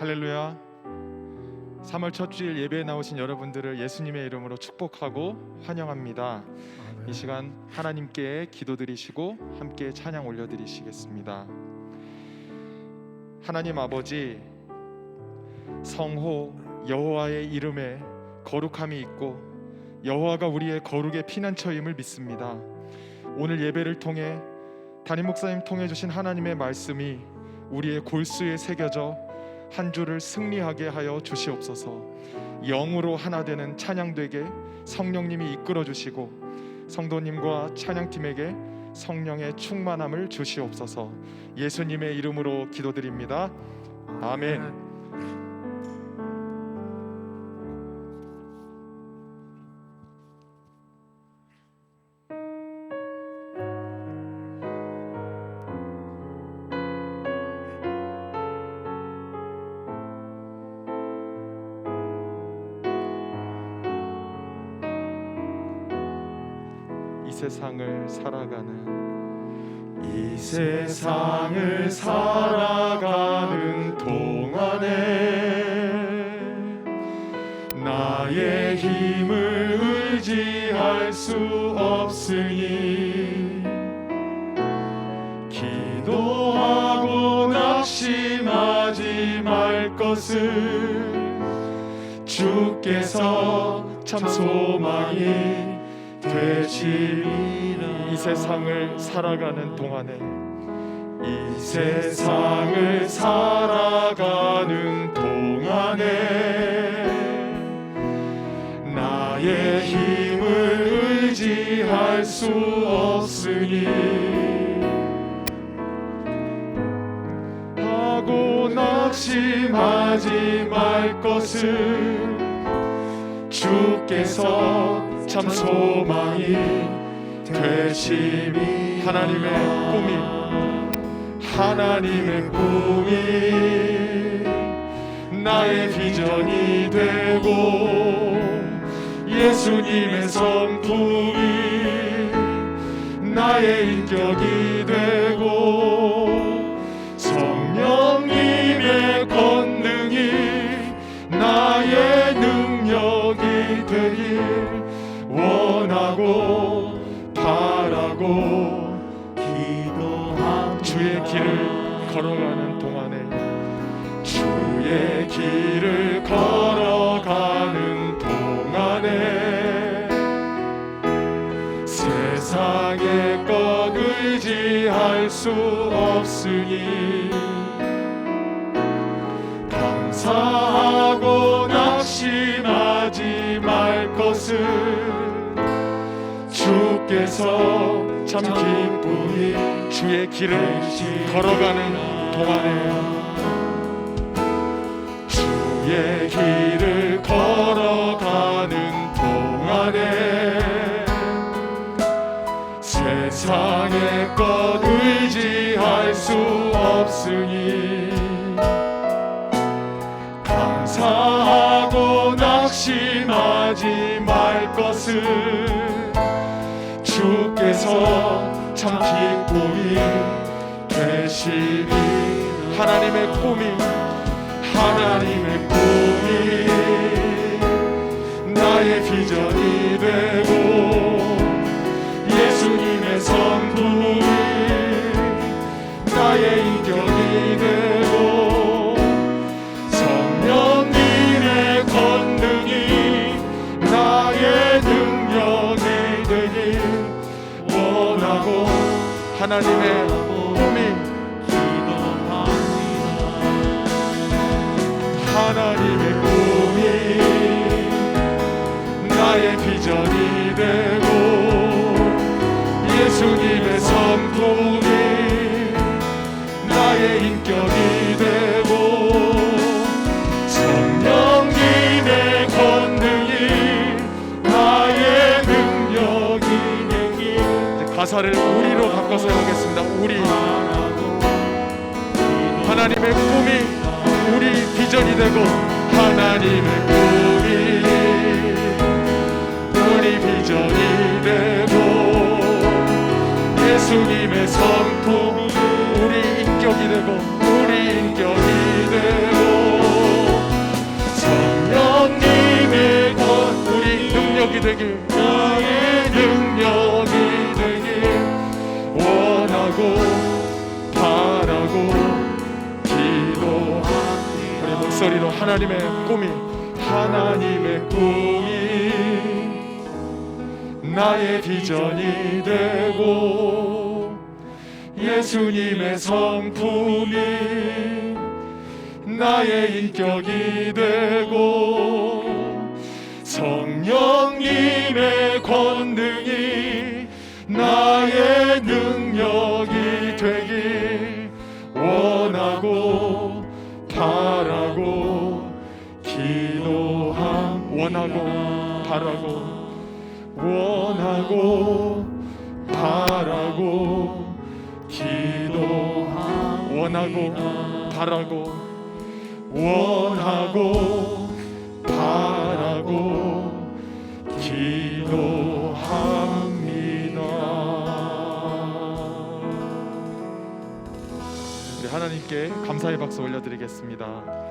할렐루야. 3월 첫 주일 예배에 나오신 여러분들을 예수님의 이름으로 축복하고 환영합니다. 아멘. 이 시간 하나님께 기도드리시고 함께 찬양 올려드리시겠습니다. 하나님 아버지, 성호 여호와의 이름에 거룩함이 있고 여호와가 우리의 거룩의 피난처임을 믿습니다. 오늘 예배를 통해 담임 목사님 통해 주신 하나님의 말씀이 우리의 골수에 새겨져 한 주를 승리하게 하여 주시옵소서. 영으로 하나 되는 찬양되게 성령님이 이끌어 주시고 성도님과 찬양팀에게 성령의 충만함을 주시옵소서. 예수님의 이름으로 기도드립니다. 아멘. 이 세상을 살아가는 동안에 나의 힘을 의지할 수 없으니 기도하고 낙심하지 말 것을 주께서 참 소망이 되시리라. 이 세상을 살아가는 동안에 이 세상을 살아가는 동안에 나의 힘을 의지할 수 없으니 하고 낙심하지 말 것을 주께서 참 소망이 되심이 하나님의 꿈이 나의 비전이 되고 예수님의 성품이 나의 인격이 되고 성령님의 권능이 나의 능력이 되길 원하고 바라고 기도합니다. 주의 길을 걸어가는 동안에 주의 길을 걸어가는 동안에 세상의 것 의지할 수 없으니 감사하고 낙심하지 말 것을 주께서 참 기쁨이 주의 길을 걸어가는 동안에 주의 길을 걸어가는 동안에 세상의 것 의지할 수 없으니 감사하고 낙심하지 말 것을 주께서 참 기쁨이 되시니 하나님의 꿈이 나의 비전이 되고 예수님의 성품이 나의 인격이 되고 성령님의 권능이 나의 능력이 되길 원하고 하나님의 꿈이 나의 비전이 되고 예수님의 성품이 나의 인격이 되고 성령님의 권능이 나의 능력이 되길. 가사를 우리로 바꿔서 해보겠습니다. 우리 하나님의 꿈이 우리 비전이 되고 하나님의 꿈이 우리 비전이 되고 예수님의 성품 우리 인격이 되고 되길, 나의 능력이 되길 원하고 바라고 기도합니다. 우리 목소리로 하나님의 꿈이 나의 비전이 되고 예수님의 성품이 나의 인격이 되고 성령님의 권능이 나의 능력이 되길 원하고 바라고 원하고 바라고 원하고 바라고 기도합니다. 우리 하나님께 감사의 박수 올려드리겠습니다.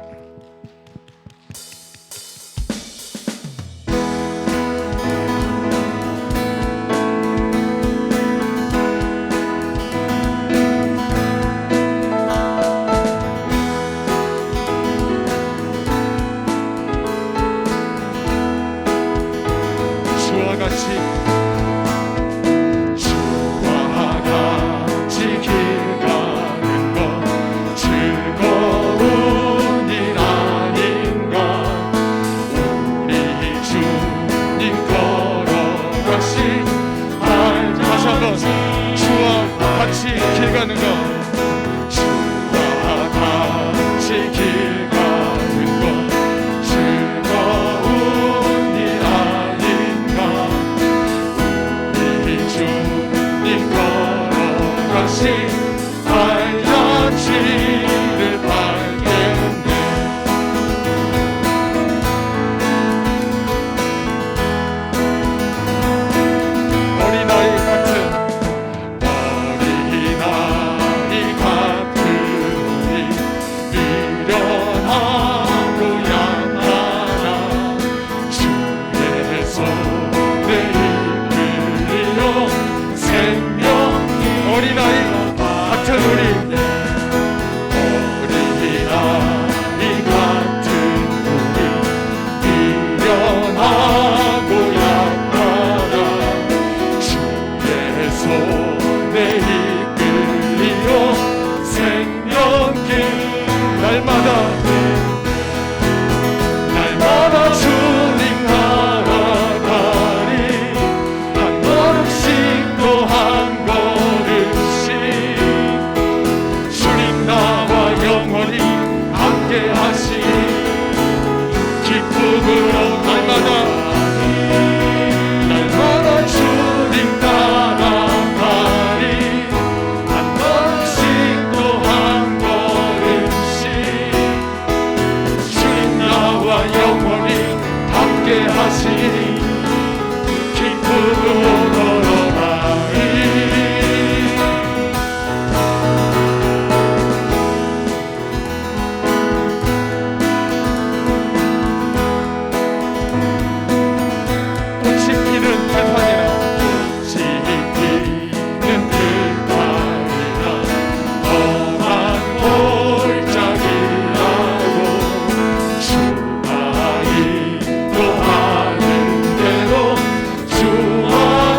주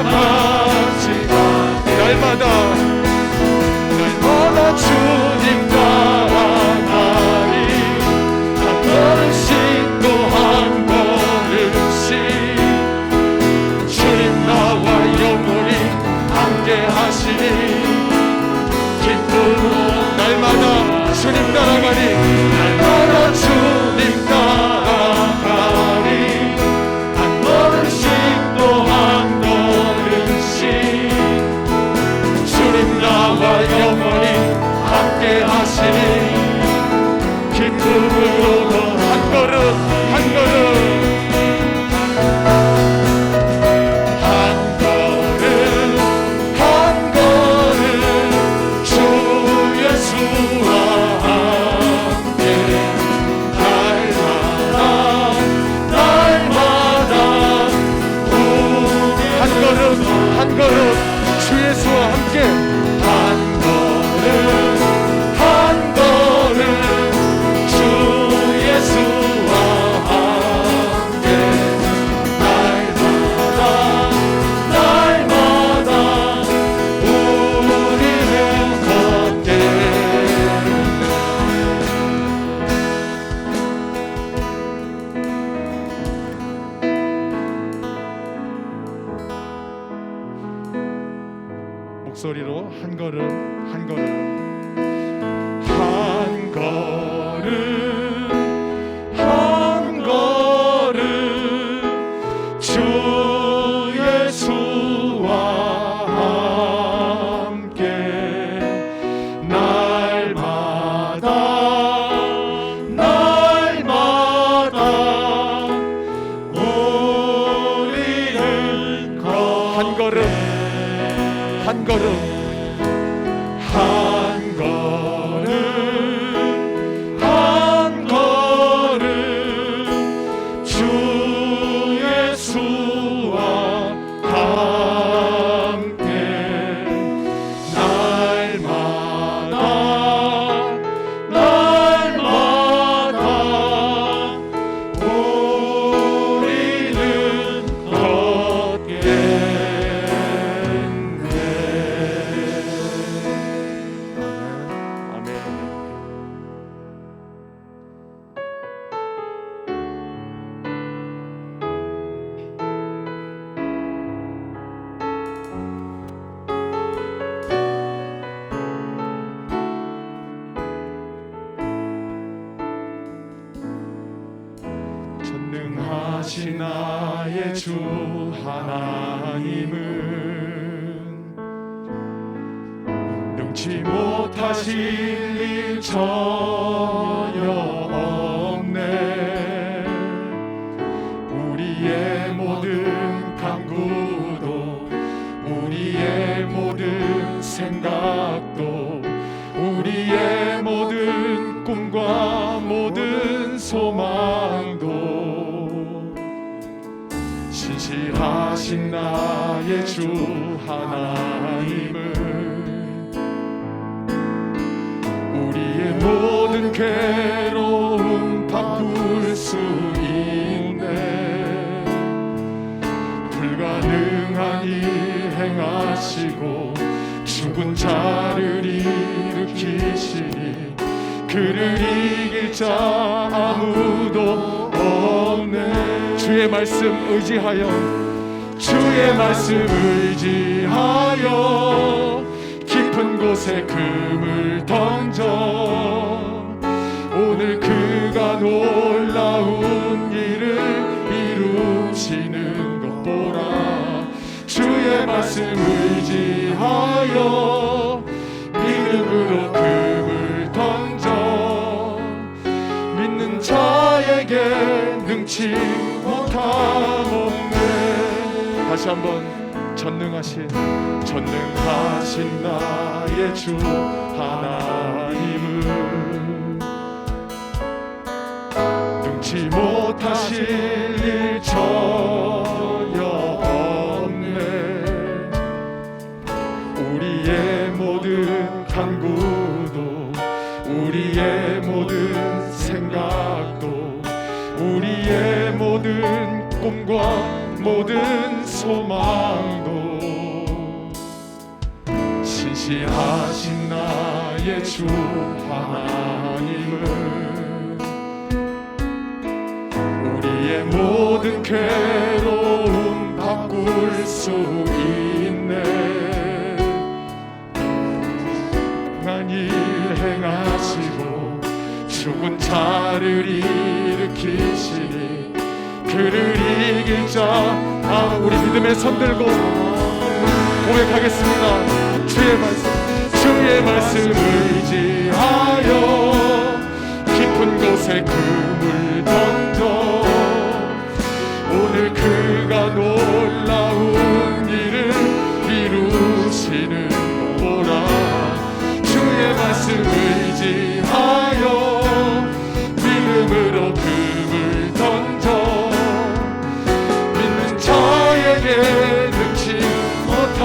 걸음 주 예수와 함께 한 걸음 한 걸음 주 예수와 함께 날마다 날마다 우리는 걷게 목소리로 한 걸음 한 걸음 한 걸음 한 걸음 주 예수와 함께 날마다 날마다 우리는 한 걸음 한 걸음 한 걸음 한 걸음 주 예수와 함께 날마다 날마다 우리는 걷게 전능하신 나의 주 하나님은 능치 못하실 일 전혀 없네. 우리의 모든 간구도 우리의 모든 생각도 우리의 모든 꿈과 모든 소망도 신실하신 나의 주 하나님은 우리의 모든 괴로움 바꿀 수 있네. 불가능한 일 행하시고 죽은 자를 일으키시니 그를 이길 자 아무도 없네. 주의 말씀 의지하여 주의 말씀 의지하여 깊은 곳에 금을 던져 오늘 그가 놀라운 일을 이루시는 것 보라. 주의 말씀 의지하여 믿음으로 금을 던져 믿는 자에게 능치 못함 없네. 다시 한번 전능하신 나의 주 하나님은 능치 못하실 일 전혀 없네. 우리의 모든 간구도 우리의 모든 생각도 우리의 모든 꿈과 모든 소망도 신실하신 나의 주 하나님은 우리의 모든 괴로움 바꿀 수 있네. 강한 일 행하시고 죽은 자를 일으키시니 그를 이길 자 우리 믿음의 손 들고 고백하겠습니다. 주의 말씀 의지하여 깊은 곳에 금을 던져 오늘 그가 놀라운 일을 이루시는 보라. 주의 말씀 의지하여 믿음으로 금을 던져 믿는 자에게 능치 못한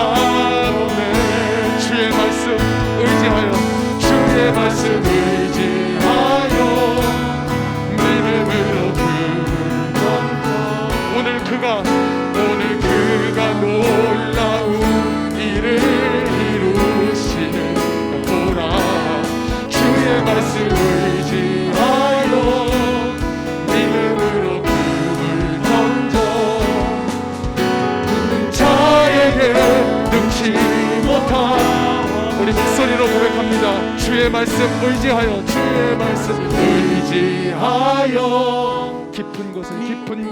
우리 목소리로 고백합니다. 주의 말씀 의지하여, 주의 말씀 의지하여 깊은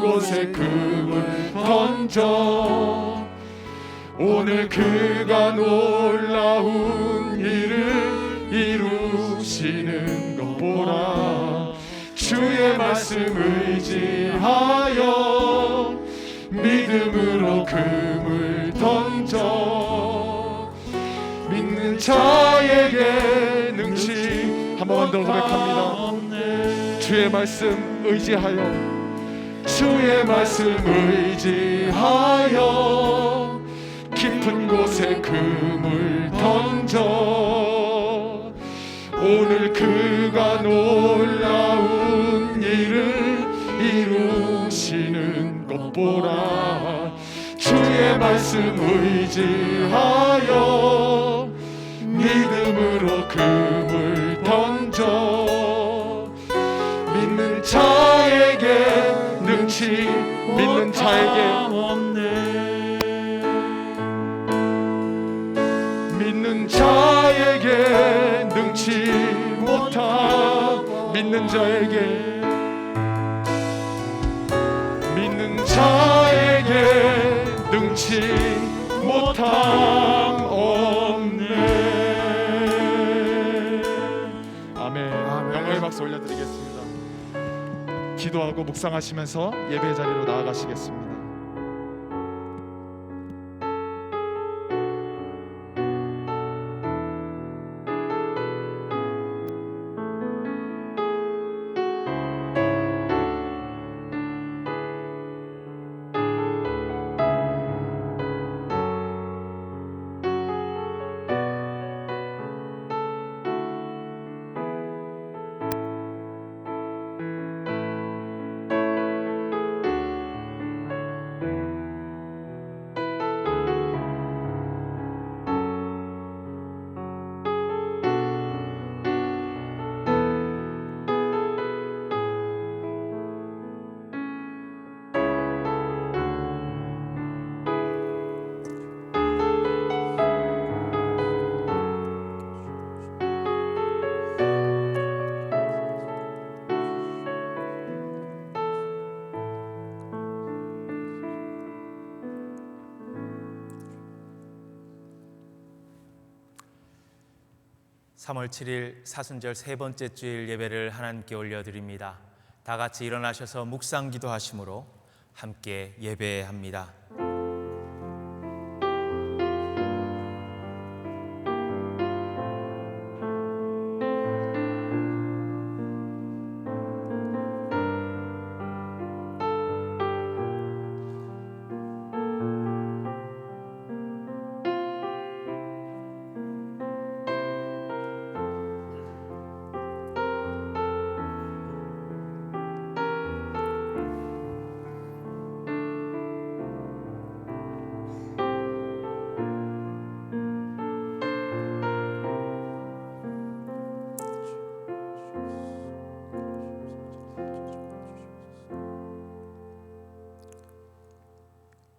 곳에 금을 던져 오늘 그가 놀라운 일을 이루시는 것 보라. 주의 말씀 의지하여 믿음으로 금을 던져 믿는 자에게 능치. 한 번만 더 고백합니다. 주의 말씀 의지하여, 주의 말씀 의지하여 깊은 곳에 금을 던져 오늘 그가 놀라운 일을 이루시는 것 보라. 주의 말씀 의지하여 믿음으로 금을 던져 믿는 자에게 능치. 믿는 자에게, 믿는 자에게 능치 못함. 믿는 자에게, 믿는 자에게 능치 못함 없네. 아멘. 영광의 박수 올려드리겠습니다. 기도하고 묵상하시면서 예배 자리로 나아가시겠습니다. (3월 7일) 사순절 세 번째 주일 예배를 하나님께 올려드립니다. 다 같이 일어나셔서 묵상 기도하심으로 함께 예배합니다.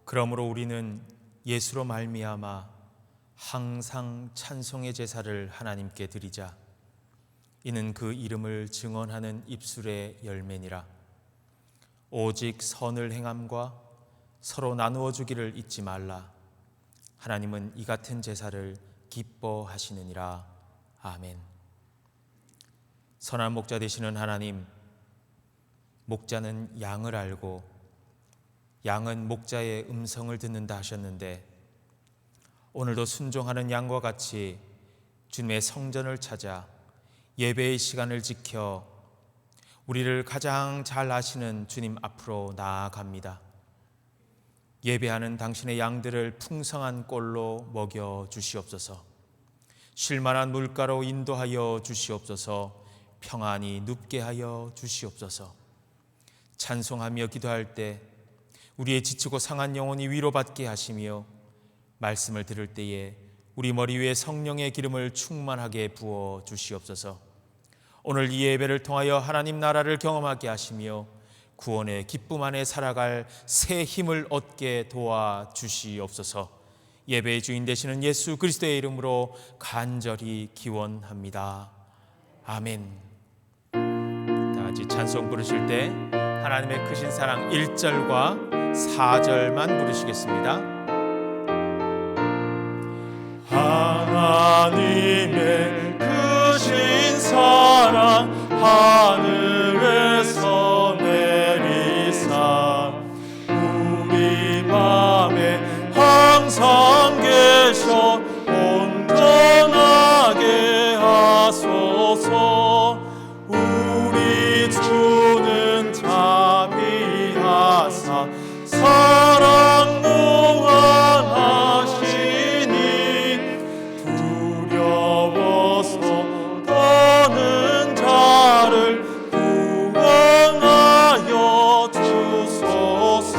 그러므로 우리는 예수로 말미암아 항상 찬송의 제사를 하나님께 드리자. 이는 그 이름을 증언하는 입술의 열매니라. 오직 선을 행함과 서로 나누어 주기를 잊지 말라. 하나님은 이 같은 제사를 기뻐하시느니라. 아멘. 선한 목자 되시는 하나님, 목자는 양을 알고 양은 목자의 음성을 듣는다 하셨는데, 오늘도 순종하는 양과 같이 주님의 성전을 찾아 예배의 시간을 지켜 우리를 가장 잘 아시는 주님 앞으로 나아갑니다. 예배하는 당신의 양들을 풍성한 꼴로 먹여 주시옵소서. 쉴만한 물가로 인도하여 주시옵소서. 평안히 눕게 하여 주시옵소서. 찬송하며 기도할 때 우리의 지치고 상한 영혼이 위로받게 하시며, 말씀을 들을 때에 우리 머리 위에 성령의 기름을 충만하게 부어 주시옵소서. 오늘 이 예배를 통하여 하나님 나라를 경험하게 하시며 구원의 기쁨 안에 살아갈 새 힘을 얻게 도와 주시옵소서. 예배의 주인 되시는 예수 그리스도의 이름으로 간절히 기원합니다. 아멘. 다 같이 찬송 부르실 때 하나님의 크신 사랑 1절과 4절만 부르시겠습니다. 하나님의 크신 사랑 하늘에서 내리사 우리 맘에 항상 계셔 온전하게 하소서. 우리 주는 자비하사 사랑 무한하시니 두려워서 떠는 자를 구원하여 주소서.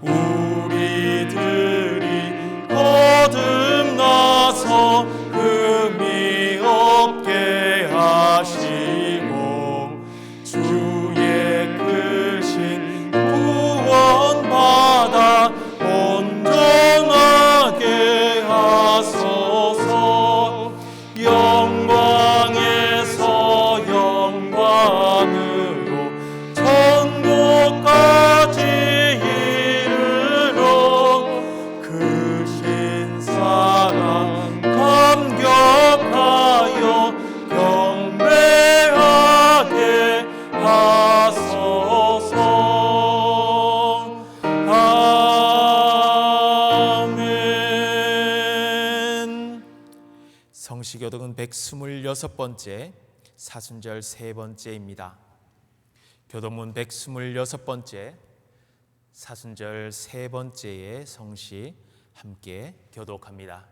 우리들이 거듭나서 흠이 없게 하시고 주의 크신 구원받아 온전하게 하소서. 영광에서 영광으로 천국까지 이르러 크신 사랑 감격하여 경배하게 하소서. 아멘. 성시교독은 126번째, 사순절 3번째입니다. 교독문 126번째, 사순절 3번째의 성시 함께 교독합니다.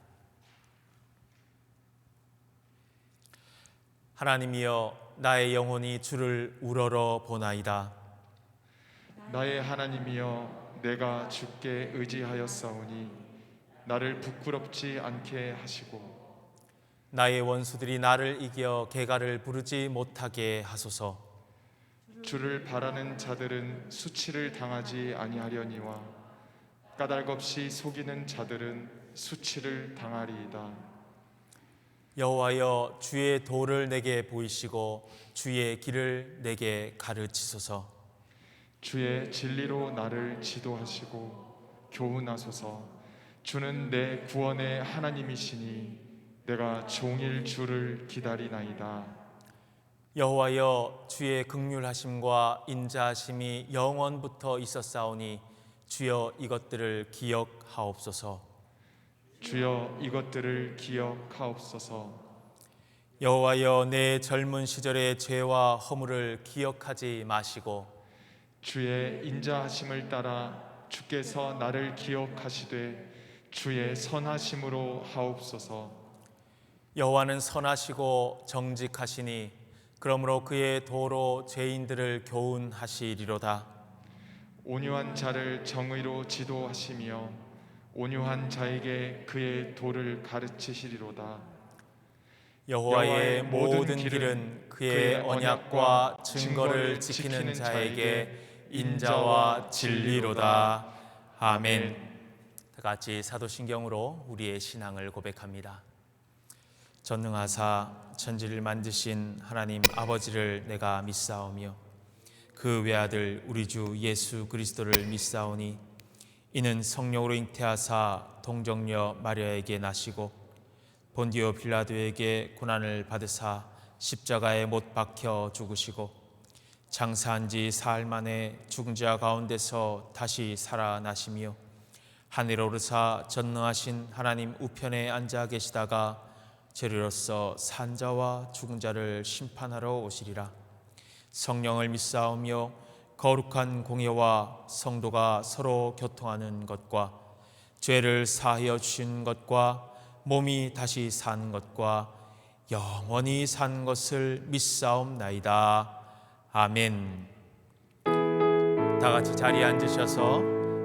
하나님이여, 나의 영혼이 주를 우러러 보나이다. 나의 하나님이여, 내가 주께 의지하였사오니 나를 부끄럽지 않게 하시고 나의 원수들이 나를 이겨 개가를 부르지 못하게 하소서. 주를 바라는 자들은 수치를 당하지 아니하려니와 까닭없이 속이는 자들은 수치를 당하리이다. 여호와여, 주의 도를 내게 보이시고 주의 길을 내게 가르치소서. 주의 진리로 나를 지도하시고 교훈하소서. 주는 내 구원의 하나님이시니 내가 종일 주를 기다리나이다. 여호와여, 주의 긍휼하심과 인자하심이 영원부터 있었사오니 주여 이것들을 기억하옵소서. 주여 이것들을 기억하옵소서. 여호와여, 내 젊은 시절의 죄와 허물을 기억하지 마시고 주의 인자하심을 따라 주께서 나를 기억하시되 주의 선하심으로 하옵소서. 여호와는 선하시고 정직하시니 그러므로 그의 도로 죄인들을 교훈하시리로다. 온유한 자를 정의로 지도하시며 온유한 자에게 그의 도를 가르치시리로다. 여호와의 모든 길은 그의 언약과 증거를 지키는 자에게 인자와 진리로다. 아멘. 다 같이 사도신경으로 우리의 신앙을 고백합니다. 전능하사 천지를 만드신 하나님 아버지를 내가 믿사오며 그 외아들 우리 주 예수 그리스도를 믿사오니 이는 성령으로 잉태하사 동정녀 마리아에게 나시고 본디오 빌라도에게 고난을 받으사 십자가에 못 박혀 죽으시고 장사한 지 사흘 만에 죽은 자 가운데서 다시 살아나시며 하늘에 오르사 전능하신 하나님 우편에 앉아 계시다가 죄로서 산 자와 죽은 자를 심판하러 오시리라. 성령을 믿사오며 거룩한 공예와 성도가 서로 교통하는 것과 죄를 사하여 주신 것과 몸이 다시 사는 것과 영원히 산 것을 믿사옵나이다. 아멘. 다 같이 자리에 앉으셔서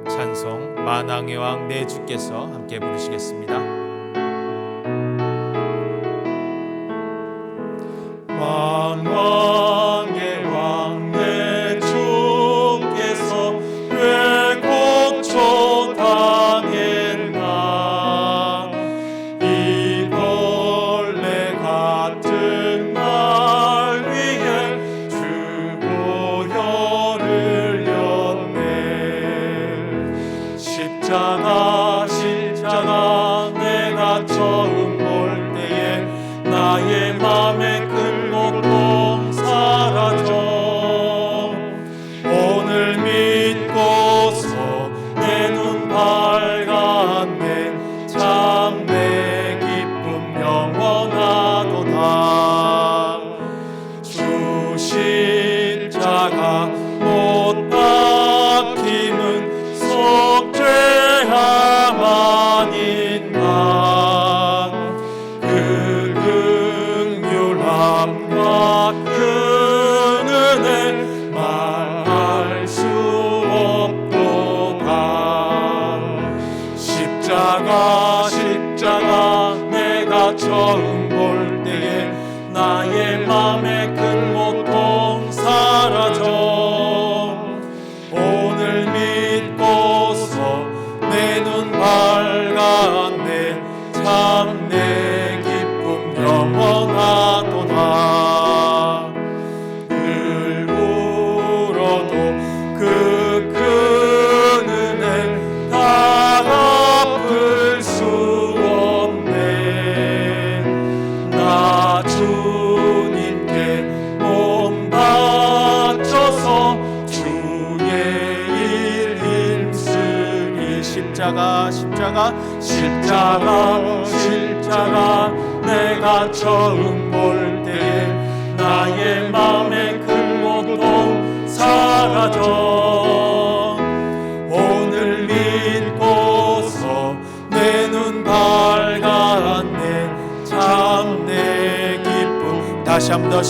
찬송 만왕의 왕 내 주께서 함께 부르시겠습니다. 만왕의 왕 내 주께서 왜 고초 당했나이까. 힘은 속죄야만인가 그 긍휼함과 그 은혜 말할 수 없도다 십자가 내가 처음 볼 때에 나의 맘에 큰 고통 사라져 오늘 믿고서 내 눈 밝았네 참 내 기쁨 영원하도다 늘 울어도 그 큰 은혜 다 갚을 수 없네 나 주님께 몸 바쳐서 주의 일 힘쓰리 십자가 내가 처음 볼 때에 나의 맘에 큰 고통 사라져 오늘 믿고서 내 눈 밝았네 참 내 기쁨 다시 한 번 더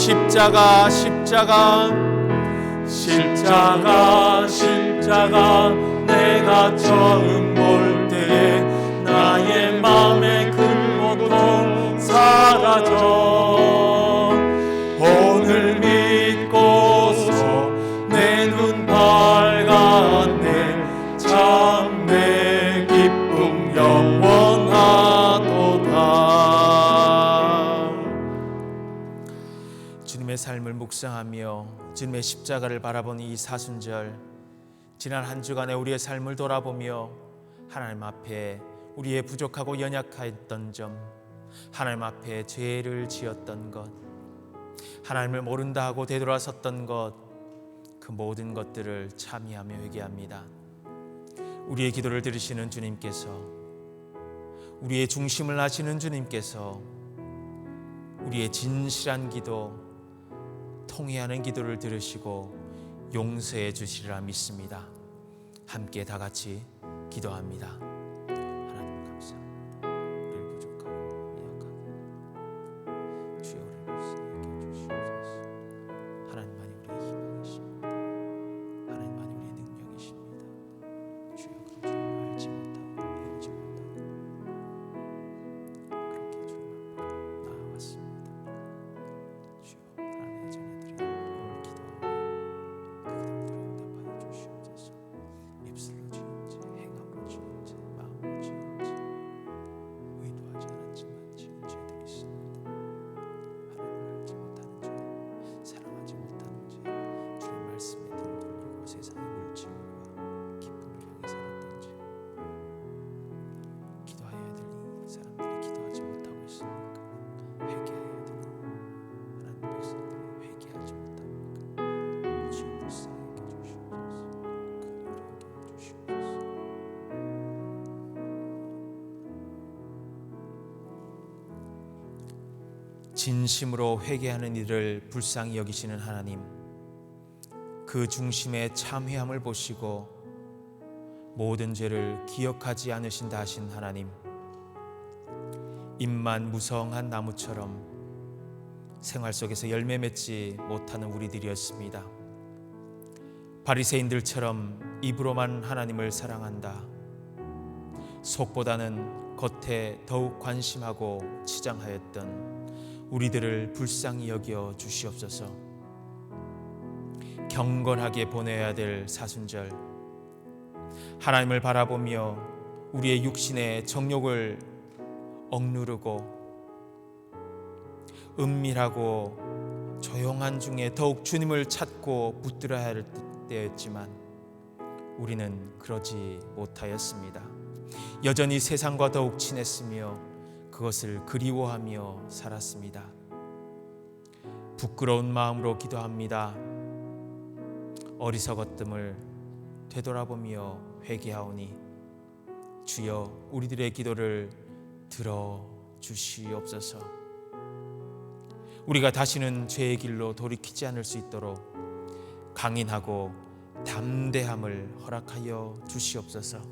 십자가 내가 처음 볼 때에 나의 맘에 큰 고통 사라져 오늘 믿고서 내 눈 밝았네 참 내 기쁨 영원하도다 주님의 삶을 묵상하며 주님의 십자가를 바라보는 이 사순절 지난 한 주간의 우리의 삶을 돌아보며 하나님 앞에 우리의 부족하고 연약했던 점 하나님 앞에 죄를 지었던 것 하나님을 모른다 하고 되돌아섰던 것 그 모든 것들을 참여하며 회개합니다. 우리의 기도를 들으시는 주님께서 우리의 중심을 아시는 주님께서 우리의 진실한 기도 통회하는 기도를 들으시고 용서해 주시리라 믿습니다. 함께 다 같이 기도합니다. 하나님 감사합니다. 우리를 부족하고 미약하게 주여 우리를 불쌍히 여겨주시옵소서. 하나님만이 우리의 희망이십니다. 하나님만이 우리의 능력이십니다. 주여 그 주님을 알지 못하고 배우지 못하고 그렇게 주님 앞으로 나아왔습니다. 주여 하나님의 자녀들이 오늘 기도하며 그 기도를 응답하여 주시옵소서. 입술로 지은지 행함으로 지은지 마음으로 지은지 의도하지 않았지만 지은 죄들이 있습니다. 하나님을 알지 못하는 죄 사랑하지 못하는 죄 주의 말씀에 등 돌리고 세상의 물질과 기쁨을 향해 살았던 죄 기도하여야 될 이 사람들이 기도하지 못하고 있습니까? 회개하여야 될 하나님 백성들이 회개하지 못합니까? 주여 불쌍히 여겨주시옵소서. 긍휼하게 해주시옵소서. 진심으로 회개하는 이를 불쌍히 여기시는 하나님, 그 중심의 참회함을 보시고 모든 죄를 기억하지 않으신다 하신 하나님, 잎만 무성한 나무처럼 생활 속에서 열매 맺지 못하는 우리들이었습니다. 바리새인들처럼 입으로만 하나님을 사랑한다, 속보다는 겉에 더욱 관심하고 치장하였던 우리들을 불쌍히 여겨 주시옵소서. 경건하게 보내야 될 사순절, 하나님을 바라보며 우리의 육신의 정욕을 억누르고 은밀하고 조용한 중에 더욱 주님을 찾고 붙들어야 할 때였지만 우리는 그러지 못하였습니다. 여전히 세상과 더욱 친했으며 그것을 그리워하며 살았습니다. 부끄러운 마음으로 기도합니다. 어리석었음을 되돌아보며 회개하오니 주여 우리들의 기도를 들어주시옵소서. 우리가 다시는 죄의 길로 돌이키지 않을 수 있도록 강인하고 담대함을 허락하여 주시옵소서.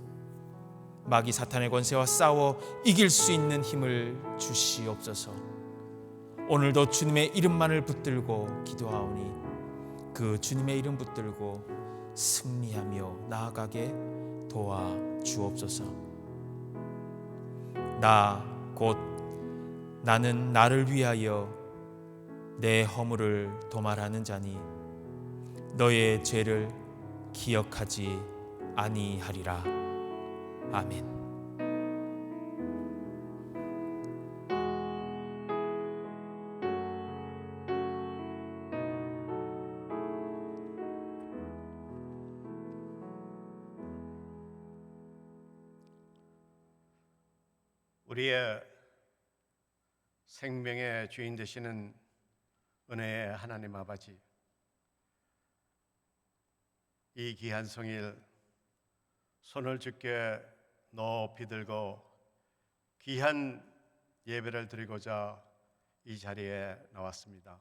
마귀 사탄의 권세와 싸워 이길 수 있는 힘을 주시옵소서. 오늘도 주님의 이름만을 붙들고 기도하오니 그 주님의 이름 붙들고 승리하며 나아가게 도와주옵소서. 곧 나는 나를 위하여 내 허물을 도말하는 자니 너의 죄를 기억하지 아니하리라. 아멘. 우리의 생명의 주인 되시는 은혜의 하나님 아버지, 이 귀한 성일 손을 주께 높이 들고 귀한 예배를 드리고자 이 자리에 나왔습니다.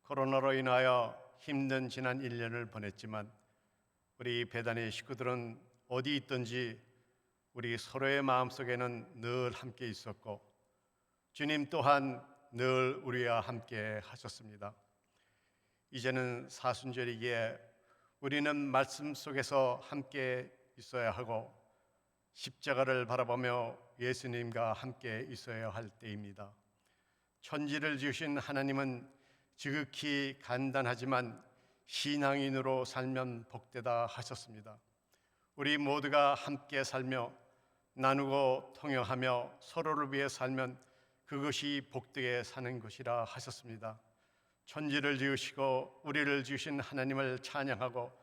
코로나로 인하여 힘든 지난 1년을 보냈지만 우리 배단의 식구들은 어디 있든지 우리 서로의 마음속에는 늘 함께 있었고 주님 또한 늘 우리와 함께 하셨습니다. 이제는 사순절이기에 우리는 말씀 속에서 함께 있어야 하고 십자가를 바라보며 예수님과 함께 있어야 할 때입니다. 천지를 지으신 하나님은 지극히 간단하지만 신앙인으로 살면 복되다 하셨습니다. 우리 모두가 함께 살며 나누고 통용하며 서로를 위해 살면 그것이 복되게 사는 것이라 하셨습니다. 천지를 지으시고 우리를 지으신 하나님을 찬양하고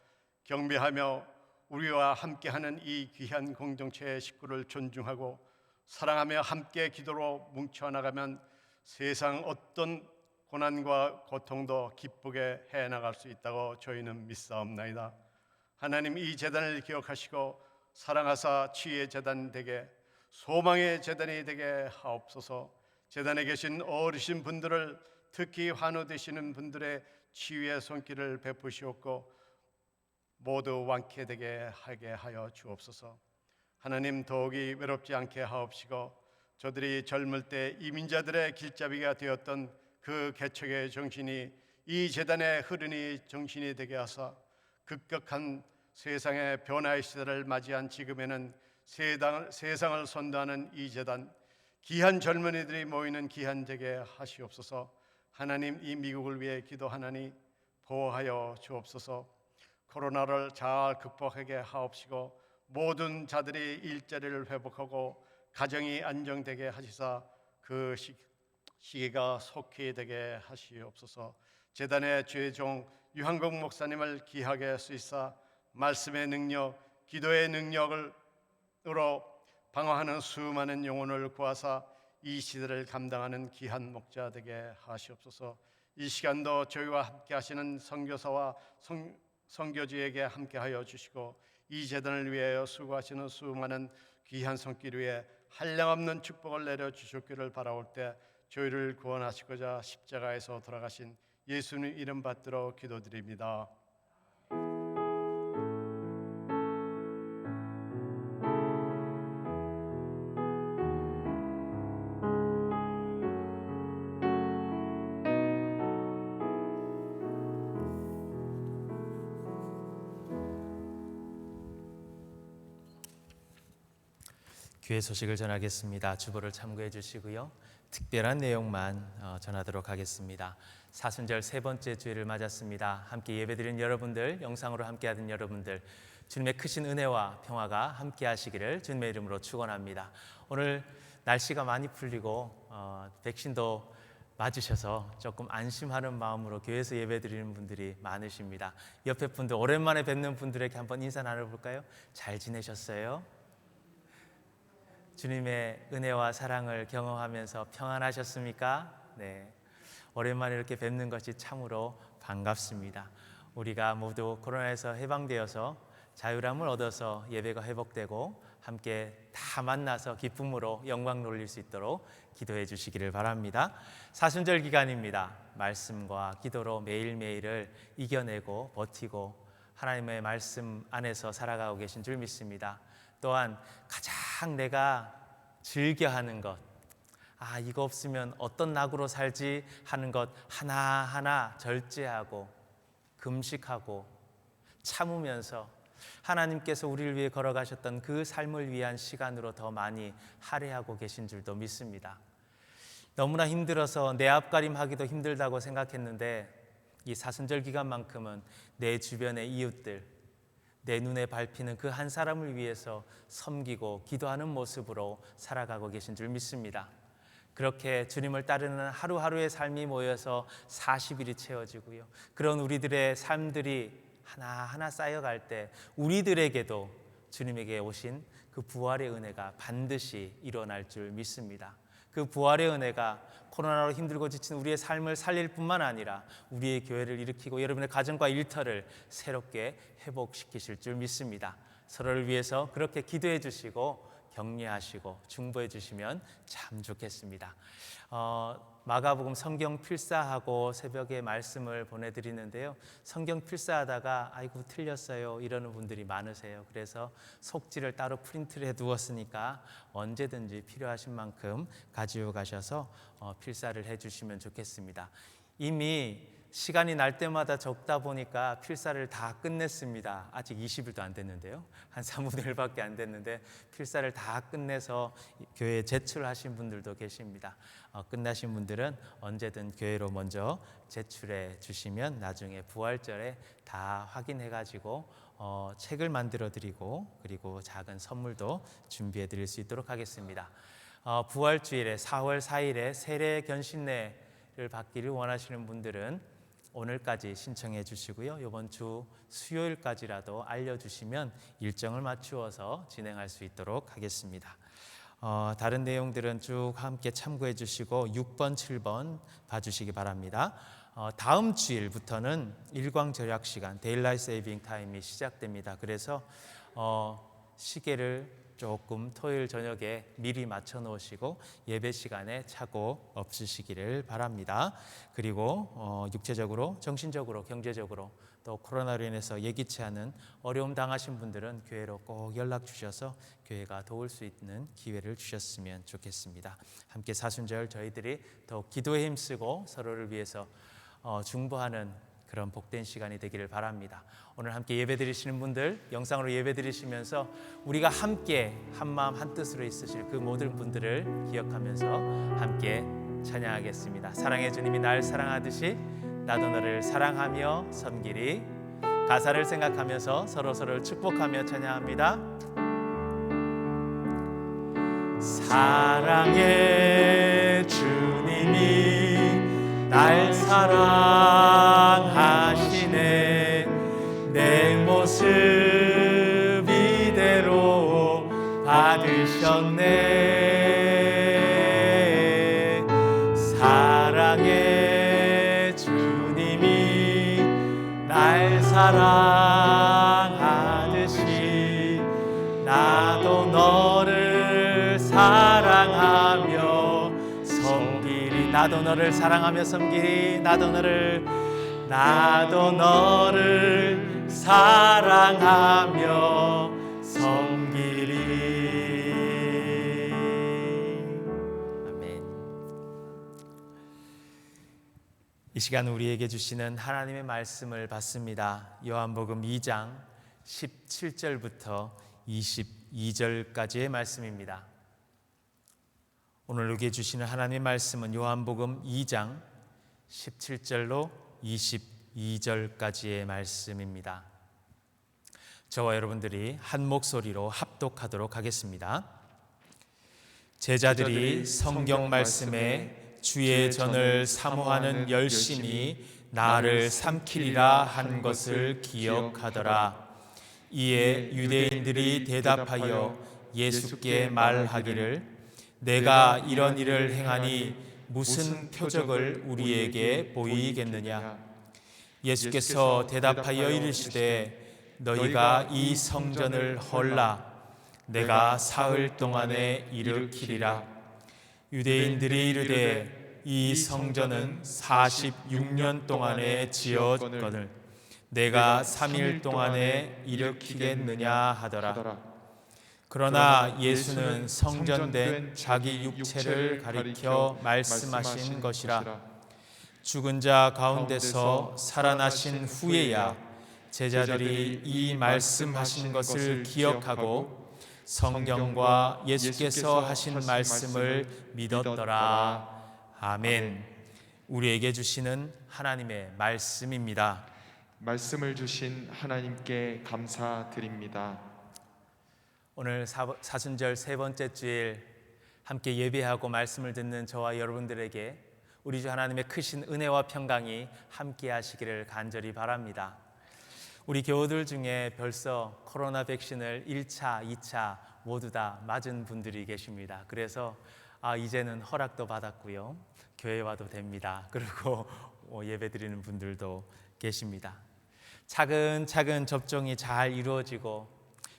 경배하며 우리와 함께하는 이 귀한 공동체의 식구를 존중하고 사랑하며 함께 기도로 뭉쳐나가면 세상 어떤 고난과 고통도 기쁘게 해나갈 수 있다고 저희는 믿사옵나이다. 하나님, 이 제단을 기억하시고 사랑하사 치유의 제단 되게, 소망의 제단이 되게 하옵소서. 제단에 계신 어르신 분들을, 특히 환우되시는 분들의 치유의 손길을 베푸시옵고 모두 완쾌되게 하게 하여 주옵소서. 하나님, 더욱이 외롭지 않게 하옵시고 저들이 젊을 때 이민자들의 길잡이가 되었던 그 개척의 정신이 이 제단에 흐르니 정신이 되게 하사 급격한 세상의 변화의 시대를 맞이한 지금에는 세상을 선도하는 이 제단, 귀한 젊은이들이 모이는 귀한 되게 하시옵소서. 하나님, 이 미국을 위해 기도하나니 보호하여 주옵소서. 코로나를 잘 극복하게 하옵시고 모든 자들이 일자리를 회복하고 가정이 안정되게 하시사 그 시기가 속히 되게 하시옵소서. 제단의 죄종 유한국 목사님을 귀하게 쓰이사 말씀의 능력, 기도의 능력으로 방어하는 수많은 영혼을 구하사 이 시대를 감당하는 귀한 목자 되게 하시옵소서. 이 시간도 저희와 함께 하시는 선교사와 선교주에게 함께하여 주시고 이 제단을 위하여 수고하시는 수많은 귀한 손길 위에 한량없는 축복을 내려주셨기를 바라올 때 저희를 구원하시고자 십자가에서 돌아가신 예수님 이름 받들어 기도드립니다. 교회 소식을 전하겠습니다. 주보를 참고해 주시고요. 특별한 내용만 전하도록 하겠습니다. 사순절 세 번째 주일을 맞았습니다. 함께 예배드린 여러분들, 영상으로 함께하는 여러분들, 주님의 크신 은혜와 평화가 함께 하시기를 주님의 이름으로 축원합니다. 오늘 날씨가 많이 풀리고 백신도 맞으셔서 조금 안심하는 마음으로 교회에서 예배드리는 분들이 많으십니다. 옆에 분들, 오랜만에 뵙는 분들에게 한번 인사 나눠볼까요? 잘 지내셨어요? 주님의 은혜와 사랑을 경험하면서 평안하셨습니까? 네, 오랜만에 이렇게 뵙는 것이 참으로 반갑습니다. 우리가 모두 코로나에서 해방되어서 자유함을 얻어서 예배가 회복되고 함께 다 만나서 기쁨으로 영광 돌릴 수 있도록 기도해 주시기를 바랍니다. 사순절 기간입니다. 말씀과 기도로 매일매일을 이겨내고 버티고 하나님의 말씀 안에서 살아가고 계신 줄 믿습니다. 또한 가장 내가 즐겨하는 것, 이거 없으면 어떤 낙으로 살지 하는 것 하나하나 절제하고 금식하고 참으면서 하나님께서 우리를 위해 걸어가셨던 그 삶을 위한 시간으로 더 많이 할애하고 계신 줄도 믿습니다. 너무나 힘들어서 내 앞가림하기도 힘들다고 생각했는데 이 사순절 기간만큼은 내 주변의 이웃들, 내 눈에 밟히는 그 한 사람을 위해서 섬기고 기도하는 모습으로 살아가고 계신 줄 믿습니다. 그렇게 주님을 따르는 하루하루의 삶이 모여서 40일이 채워지고요. 그런 우리들의 삶들이 하나하나 쌓여갈 때 우리들에게도 주님에게 오신 그 부활의 은혜가 반드시 일어날 줄 믿습니다. 그 부활의 은혜가 코로나로 힘들고 지친 우리의 삶을 살릴 뿐만 아니라 우리의 교회를 일으키고 여러분의 가정과 일터를 새롭게 회복시키실 줄 믿습니다. 서로를 위해서 그렇게 기도해 주시고 격려하시고 중보해 주시면 참 좋겠습니다. 마가복음 성경 필사하고 새벽에 말씀을 보내드리는데요. 성경 필사하다가 아이고 틀렸어요 이러는 분들이 많으세요. 그래서 속지를 따로 프린트를 해두었으니까 언제든지 필요하신 만큼 가지고 가셔서 필사를 해주시면 좋겠습니다. 이미 시간이 날 때마다 적다 보니까 필사를 다 끝냈습니다. 아직 20일도 안 됐는데요. 한 3분의 1밖에 안 됐는데 필사를 다 끝내서 교회에 제출하신 분들도 계십니다. 끝나신 분들은 언제든 교회로 먼저 제출해 주시면 나중에 부활절에 다 확인해가지고 책을 만들어 드리고 그리고 작은 선물도 준비해 드릴 수 있도록 하겠습니다. 부활주일에 4월 4일에 세례 견신례를 받기를 원하시는 분들은 오늘까지 신청해 주시고요. 이번 주 수요일까지라도 알려주시면 일정을 맞추어서 진행할 수 있도록 하겠습니다. 다른 내용들은 쭉 함께 참고해 주시고 6번, 7번 봐주시기 바랍니다. 다음 주일부터는 일광절약 시간, 데일라이트 세이빙 타임이 시작됩니다. 그래서 시계를 조금 토요일 저녁에 미리 맞춰 놓으시고 예배 시간에 착오 없으시기를 바랍니다. 그리고 육체적으로, 정신적으로, 경제적으로 또 코로나로 인해서 예기치 않은 어려움 당하신 분들은 교회로 꼭 연락 주셔서 교회가 도울 수 있는 기회를 주셨으면 좋겠습니다. 함께 사순절 저희들이 더욱 기도에 힘쓰고 서로를 위해서 중보하는 그런 복된 시간이 되기를 바랍니다. 오늘 함께 예배드리시는 분들, 영상으로 예배드리시면서 우리가 함께 한마음 한뜻으로 있으실 그 모든 분들을 기억하면서 함께 찬양하겠습니다. 사랑의 주님이 날 사랑하듯이 나도 너를 사랑하며 섬기리. 가사를 생각하면서 서로서로를 축복하며 찬양합니다. 사랑의 주님이 날 사랑하시네. 내 모습 이대로 받으셨네. 사랑의 주님이 날 사랑하듯이 나도 너를 사랑하며 섬기리. 나도 너를 사랑하며 섬기리. 나도 너를 사랑하며 섬기리. 아멘. 이 시간 우리에게 주시는 하나님의 말씀을 받습니다. 요한복음 2장 17절부터 22절까지의 말씀입니다. 오늘 우리에게 주시는 하나님의 말씀은 요한복음 2장 17절로 22절까지의 말씀입니다. 저와 여러분들이 한 목소리로 합독하도록 하겠습니다. 제자들이 성경 말씀에 주의 전을 사모하는 열심이 나를 삼키리라 한 것을 기억하더라. 이에 유대인들이 대답하여 예수께 말하기를 내가 이런 일을 행하니 무슨 표적을 우리에게 보이겠느냐. 예수께서 대답하여 이르시되 너희가 이 성전을 헐라 내가 사흘 동안에 일으키리라. 유대인들이 이르되 이 성전은 46년 동안에 지었거늘 내가 3일 동안에 일으키겠느냐 하더라. 그러나 예수는 성전된 자기 육체를 가리켜 말씀하신 것이라. 죽은 자 가운데서 살아나신 후에야 제자들이 이 말씀하신 것을 기억하고 성경과 예수께서 하신 말씀을 믿었더라. 아멘. 우리에게 주시는 하나님의 말씀입니다. 말씀을 주신 하나님께 감사드립니다. 오늘 사순절 세 번째 주일 함께 예배하고 말씀을 듣는 저와 여러분들에게 우리 주 하나님의 크신 은혜와 평강이 함께 하시기를 간절히 바랍니다. 우리 교우들 중에 벌써 코로나 백신을 1차, 2차 모두 다 맞은 분들이 계십니다. 그래서 이제는 허락도 받았고요. 교회 와도 됩니다. 그리고 예배 드리는 분들도 계십니다. 차근차근 접종이 잘 이루어지고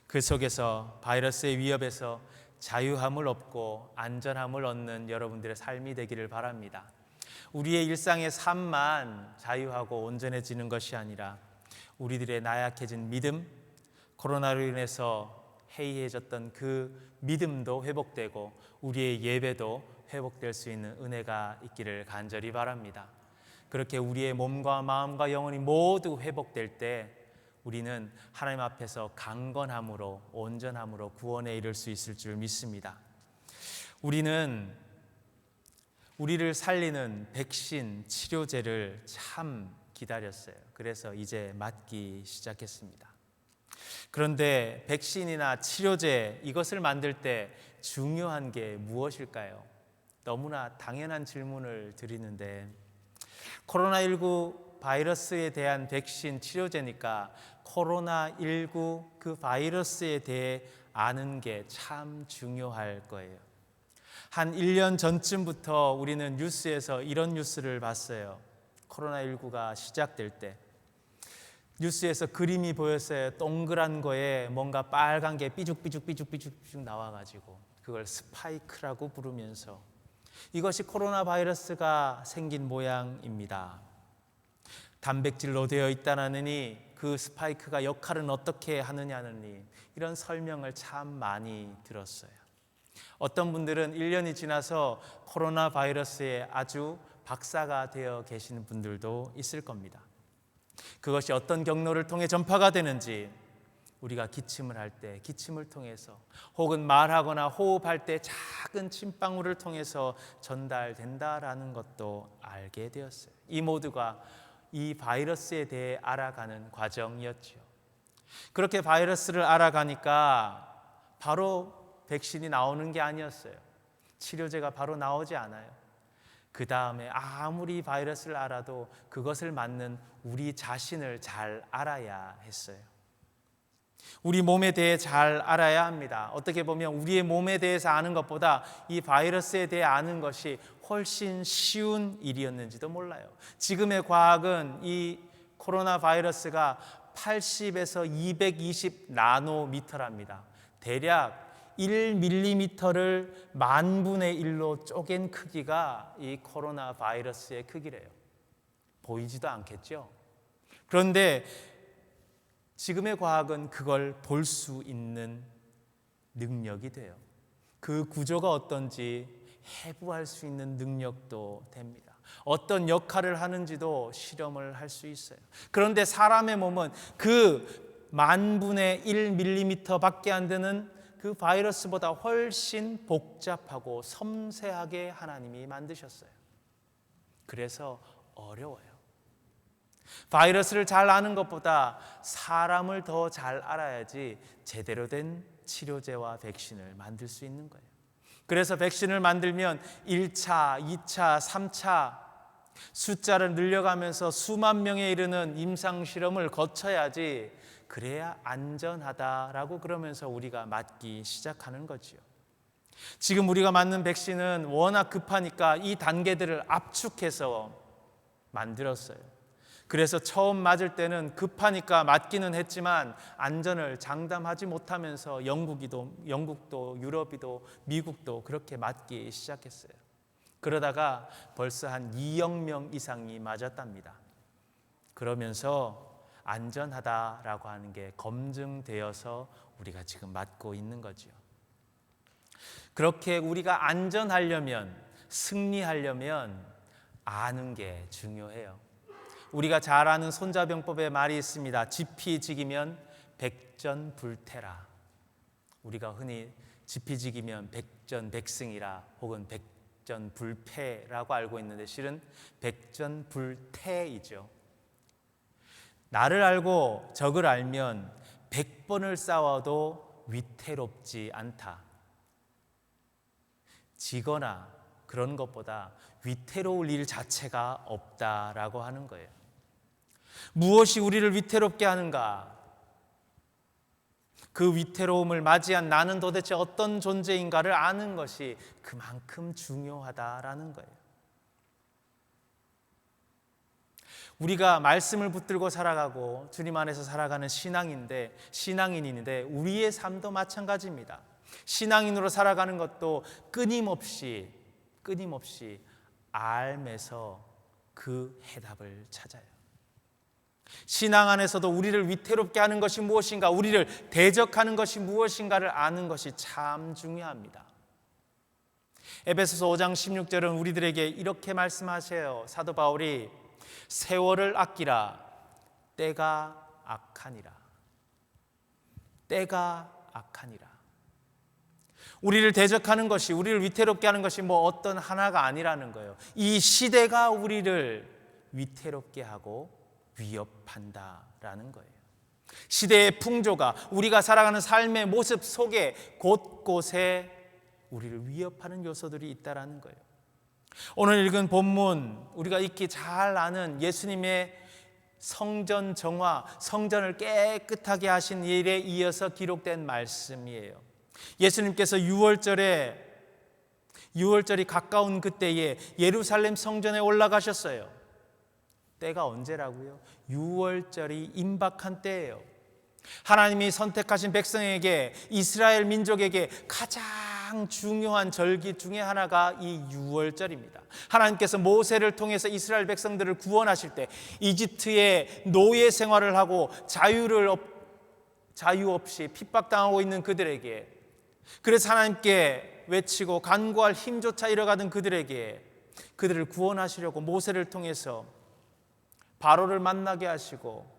그 속에서 바이러스의 위협에서 자유함을 얻고 안전함을 얻는 여러분들의 삶이 되기를 바랍니다. 우리의 일상의 삶만 자유하고 온전해지는 것이 아니라 우리들의 나약해진 믿음, 코로나로 인해서 해이해졌던 그 믿음도 회복되고 우리의 예배도 회복될 수 있는 은혜가 있기를 간절히 바랍니다. 그렇게 우리의 몸과 마음과 영혼이 모두 회복될 때 우리는 하나님 앞에서 강건함으로 온전함으로 구원에 이를 수 있을 줄 믿습니다. 우리는 우리를 살리는 백신 치료제를 참 기다렸어요. 그래서 이제 맞기 시작했습니다. 그런데 백신이나 치료제 이것을 만들 때 중요한 게 무엇일까요? 너무나 당연한 질문을 드리는데 코로나19 바이러스에 대한 백신 치료제니까 코로나19 그 바이러스에 대해 아는 게 참 중요할 거예요. 한 1년 전쯤부터 우리는 뉴스에서 이런 뉴스를 봤어요. 코로나19가 시작될 때 뉴스에서 그림이 보였어요. 동그란 거에 뭔가 빨간 게 삐죽삐죽 나와가지고 그걸 스파이크라고 부르면서 이것이 코로나 바이러스가 생긴 모양입니다. 단백질로 되어 있다느니 그 스파이크가 역할은 어떻게 하느냐느니 이런 설명을 참 많이 들었어요. 어떤 분들은 1년이 지나서 코로나 바이러스에 아주 박사가 되어 계시는 분들도 있을 겁니다. 그것이 어떤 경로를 통해 전파가 되는지 우리가 기침을 할 때 기침을 통해서 혹은 말하거나 호흡할 때 작은 침방울을 통해서 전달된다라는 것도 알게 되었어요. 이 모두가 이 바이러스에 대해 알아가는 과정이었죠. 그렇게 바이러스를 알아가니까 바로 백신이 나오는 게 아니었어요. 치료제가 바로 나오지 않아요. 그 다음에 아무리 바이러스를 알아도 그것을 맞는 우리 자신을 잘 알아야 했어요. 우리 몸에 대해 잘 알아야 합니다. 어떻게 보면 우리의 몸에 대해서 아는 것보다 이 바이러스에 대해 아는 것이 훨씬 쉬운 일이었는지도 몰라요. 지금의 과학은 이 코로나 바이러스가 80에서 220 나노미터랍니다. 대략 1mm를 만분의 1로 쪼갠 크기가 이 코로나 바이러스의 크기래요. 보이지도 않겠죠? 그런데 지금의 과학은 그걸 볼 수 있는 능력이 돼요. 그 구조가 어떤지 해부할 수 있는 능력도 됩니다. 어떤 역할을 하는지도 실험을 할 수 있어요. 그런데 사람의 몸은 그 만분의 1mm 밖에 안 되는 그 바이러스보다 훨씬 복잡하고 섬세하게 하나님이 만드셨어요. 그래서 어려워요. 바이러스를 잘 아는 것보다 사람을 더 잘 알아야지 제대로 된 치료제와 백신을 만들 수 있는 거예요. 그래서 백신을 만들면 1차, 2차, 3차 숫자를 늘려가면서 수만 명에 이르는 임상실험을 거쳐야지 그래야 안전하다라고 그러면서 우리가 맞기 시작하는 거지요. 지금 우리가 맞는 백신은 워낙 급하니까 이 단계들을 압축해서 만들었어요. 그래서 처음 맞을 때는 급하니까 맞기는 했지만 안전을 장담하지 못하면서 영국도 유럽이도 미국도 그렇게 맞기 시작했어요. 그러다가 벌써 한 2억 명 이상이 맞았답니다. 그러면서 안전하다라고 하는 게 검증되어서 우리가 지금 맞고 있는 거죠. 그렇게 우리가 안전하려면, 승리하려면 아는 게 중요해요. 우리가 잘 아는 손자병법의 말이 있습니다. 지피지기면 백전불태라. 우리가 흔히 지피지기면 백전백승이라 혹은 백전불패라고 알고 있는데 실은 백전불태이죠. 나를 알고 적을 알면 100번을 싸워도 위태롭지 않다. 지거나 그런 것보다 위태로울 일 자체가 없다라고 하는 거예요. 무엇이 우리를 위태롭게 하는가? 그 위태로움을 맞이한 나는 도대체 어떤 존재인가를 아는 것이 그만큼 중요하다라는 거예요. 우리가 말씀을 붙들고 살아가고 주님 안에서 살아가는 신앙인인데 우리의 삶도 마찬가지입니다. 신앙인으로 살아가는 것도 끊임없이 알면서 그 해답을 찾아요. 신앙 안에서도 우리를 위태롭게 하는 것이 무엇인가, 우리를 대적하는 것이 무엇인가를 아는 것이 참 중요합니다. 에베소서 5장 16절은 우리들에게 이렇게 말씀하세요. 사도 바울이 세월을 아끼라, 때가 악하니라. 때가 악하니라. 우리를 대적하는 것이, 우리를 위태롭게 하는 것이 뭐 어떤 하나가 아니라는 거예요. 이 시대가 우리를 위태롭게 하고 위협한다라는 거예요. 시대의 풍조가 우리가 살아가는 삶의 모습 속에 곳곳에 우리를 위협하는 요소들이 있다라는 거예요. 오늘 읽은 본문, 우리가 익히 잘 아는 예수님의 성전 정화, 성전을 깨끗하게 하신 일에 이어서 기록된 말씀이에요. 예수님께서 유월절이 가까운 그때에 예루살렘 성전에 올라가셨어요. 때가 언제라고요? 유월절이 임박한 때예요. 하나님이 선택하신 백성에게, 이스라엘 민족에게 가장 중요한 절기 중에 하나가 이 유월절입니다. 하나님께서 모세를 통해서 이스라엘 백성들을 구원하실 때 이집트의 노예 생활을 하고 자유 없이 핍박당하고 있는 그들에게, 그래서 하나님께 외치고 간구할 힘조차 잃어가던 그들에게, 그들을 구원하시려고 모세를 통해서 바로를 만나게 하시고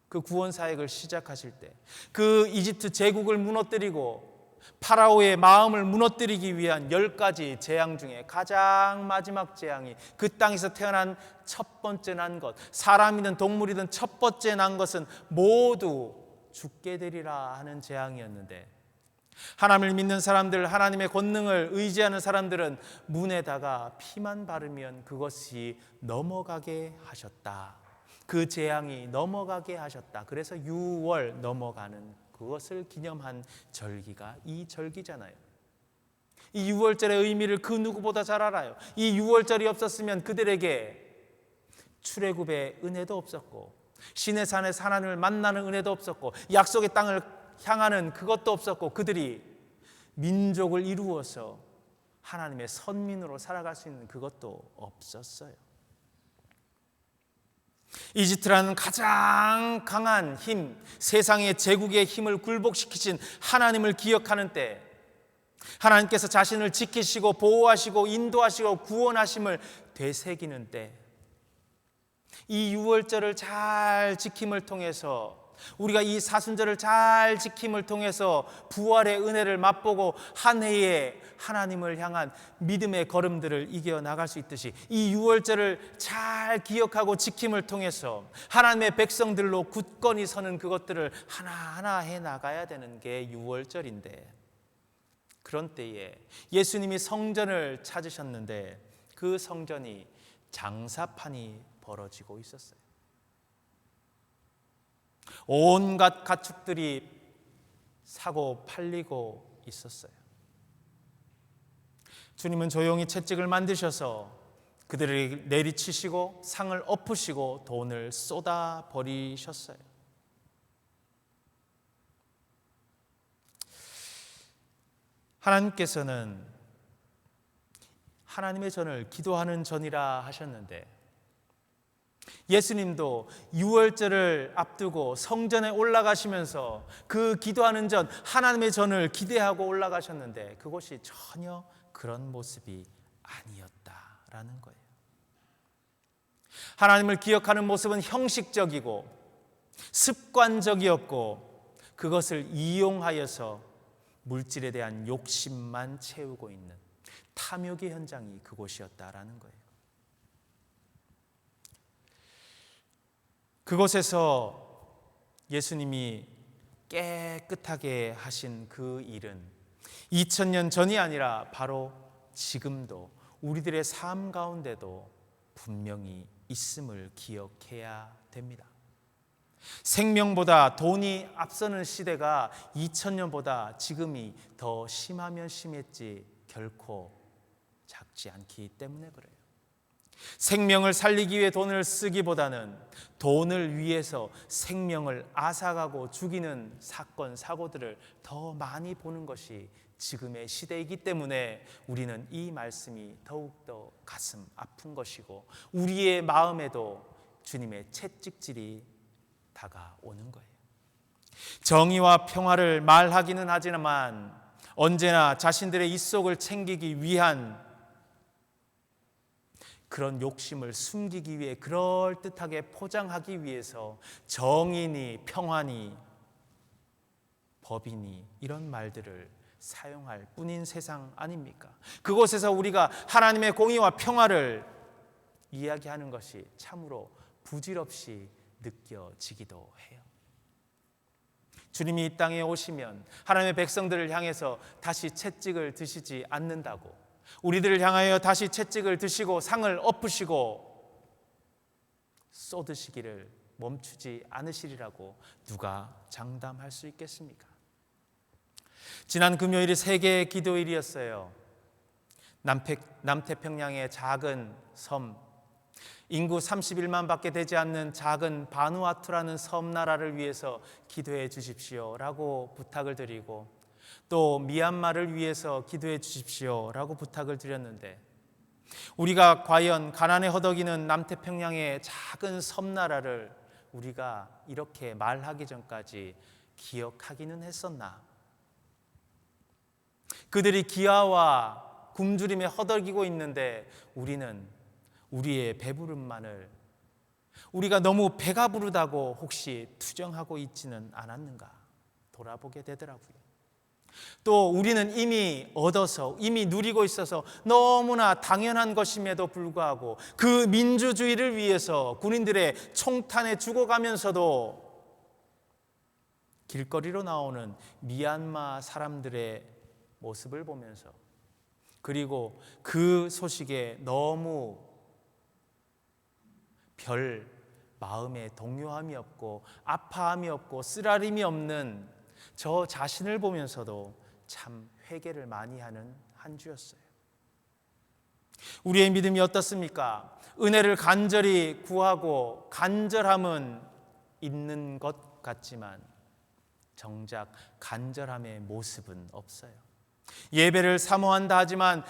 그 구원 사역을 시작하실 때, 그 이집트 제국을 무너뜨리고 파라오의 마음을 무너뜨리기 위한 10가지 재앙 중에 가장 마지막 재앙이, 그 땅에서 태어난 첫 번째 난 것, 사람이든 동물이든 첫 번째 난 것은 모두 죽게 되리라 하는 재앙이었는데, 하나님을 믿는 사람들, 하나님의 권능을 의지하는 사람들은 문에다가 피만 바르면 그것이 넘어가게 하셨다. 그 재앙이 넘어가게 하셨다. 그래서 6월 넘어가는 그것을 기념한 절기가 이 절기잖아요. 이 6월절의 의미를 그 누구보다 잘 알아요. 이 6월절이 없었으면 그들에게 출애굽의 은혜도 없었고, 시내산에 하나님을 만나는 은혜도 없었고, 약속의 땅을 향하는 그것도 없었고, 그들이 민족을 이루어서 하나님의 선민으로 살아갈 수 있는 그것도 없었어요. 이집트라는 가장 강한 힘, 세상의 제국의 힘을 굴복시키신 하나님을 기억하는 때, 하나님께서 자신을 지키시고 보호하시고 인도하시고 구원하심을 되새기는 때, 이 유월절을 잘 지킴을 통해서, 우리가 이 사순절을 잘 지킴을 통해서 부활의 은혜를 맛보고 한 해에 하나님을 향한 믿음의 걸음들을 이겨나갈 수 있듯이, 이 유월절을 잘 기억하고 지킴을 통해서 하나님의 백성들로 굳건히 서는 그것들을 하나하나 해나가야 되는 게 유월절인데, 그런 때에 예수님이 성전을 찾으셨는데 그 성전이 장사판이 벌어지고 있었어요. 온갖 가축들이 사고 팔리고 있었어요. 주님은 조용히 채찍을 만드셔서 그들을 내리치시고 상을 엎으시고 돈을 쏟아 버리셨어요. 하나님께서는 하나님의 전을 기도하는 전이라 하셨는데, 예수님도 유월절을 앞두고 성전에 올라가시면서 그 기도하는 전, 하나님의 전을 기대하고 올라가셨는데 그것이 전혀 그런 모습이 아니었다라는 거예요. 하나님을 기억하는 모습은 형식적이고 습관적이었고 그것을 이용하여서 물질에 대한 욕심만 채우고 있는 탐욕의 현장이 그곳이었다라는 거예요. 그곳에서 예수님이 깨끗하게 하신 그 일은 2000년 전이 아니라 바로 지금도 우리들의 삶 가운데도 분명히 있음을 기억해야 됩니다. 생명보다 돈이 앞서는 시대가 2000년보다 지금이 더 심하면 심했지 결코 작지 않기 때문에 그래요. 생명을 살리기 위해 돈을 쓰기보다는 돈을 위해서 생명을 앗아가고 죽이는 사건, 사고들을 더 많이 보는 것이 지금의 시대이기 때문에 우리는 이 말씀이 더욱더 가슴 아픈 것이고 우리의 마음에도 주님의 채찍질이 다가오는 거예요. 정의와 평화를 말하기는 하지만 언제나 자신들의 입속을 챙기기 위한 그런 욕심을 숨기기 위해 그럴듯하게 포장하기 위해서 정의니 평화니 법이니 이런 말들을 사용할 뿐인 세상 아닙니까? 그곳에서 우리가 하나님의 공의와 평화를 이야기하는 것이 참으로 부질없이 느껴지기도 해요. 주님이 이 땅에 오시면 하나님의 백성들을 향해서 다시 채찍을 드시지 않는다고, 우리들을 향하여 다시 채찍을 드시고 상을 엎으시고 쏟으시기를 멈추지 않으시리라고 누가 장담할 수 있겠습니까? 지난 금요일이 세계 기도일이었어요. 남태평양의 작은 섬, 인구 31만 밖에 되지 않는 작은 바누아투라는 섬나라를 위해서 기도해 주십시오라고 부탁을 드리고 또 미얀마를 위해서 기도해 주십시오라고 부탁을 드렸는데 우리가 과연 가난에 허덕이는 남태평양의 작은 섬나라를 우리가 이렇게 말하기 전까지 기억하기는 했었나? 그들이 기아와 굶주림에 허덕이고 있는데 우리는 우리의 배부름만을 우리가 너무 배가 부르다고 혹시 투정하고 있지는 않았는가 돌아보게 되더라고요. 또 우리는 이미 얻어서 이미 누리고 있어서 너무나 당연한 것임에도 불구하고 그 민주주의를 위해서 군인들의 총탄에 죽어가면서도 길거리로 나오는 미얀마 사람들의 모습을 보면서 그리고 그 소식에 너무 별 마음에 동요함이 없고 아파함이 없고 쓰라림이 없는 저 자신을 보면서도 참 회개를 많이 하는 한 주였어요. 우리의 믿음이 어떻습니까? 은혜를 간절히 구하고 간절함은 있는 것 같지만 정작 간절함의 모습은 없어요. 예배를 사모한다 하지만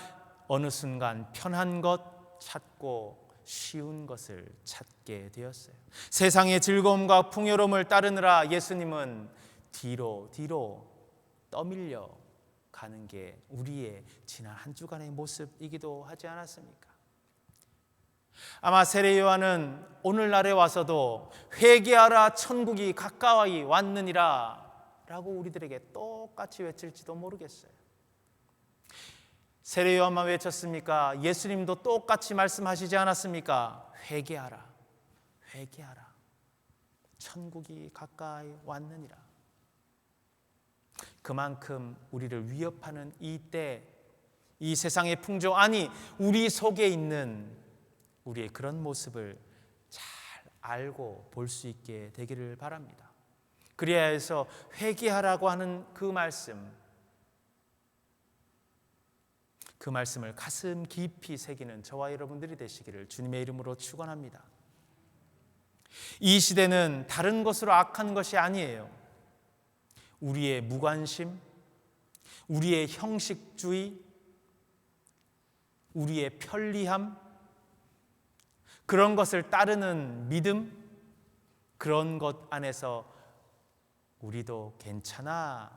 어느 순간 편한 것 찾고 쉬운 것을 찾게 되었어요. 세상의 즐거움과 풍요로움을 따르느라 예수님은 뒤로 떠밀려 가는 게 우리의 지난 한 주간의 모습이기도 하지 않았습니까? 아마 세례 요한은 오늘날에 와서도 회개하라 천국이 가까이 왔느니라 라고 우리들에게 똑같이 외칠지도 모르겠어요. 세례 요한만 외쳤습니까? 예수님도 똑같이 말씀하시지 않았습니까? 회개하라, 회개하라. 천국이 가까이 왔느니라. 그만큼 우리를 위협하는 이 때, 이 세상의 풍조, 아니 우리 속에 있는 우리의 그런 모습을 잘 알고 볼 수 있게 되기를 바랍니다. 그래야 해서 회개하라고 하는 그 말씀을 가슴 깊이 새기는 저와 여러분들이 되시기를 주님의 이름으로 축원합니다. 이 시대는 다른 것으로 악한 것이 아니에요. 우리의 무관심, 우리의 형식주의, 우리의 편리함, 그런 것을 따르는 믿음, 그런 것 안에서 우리도 괜찮아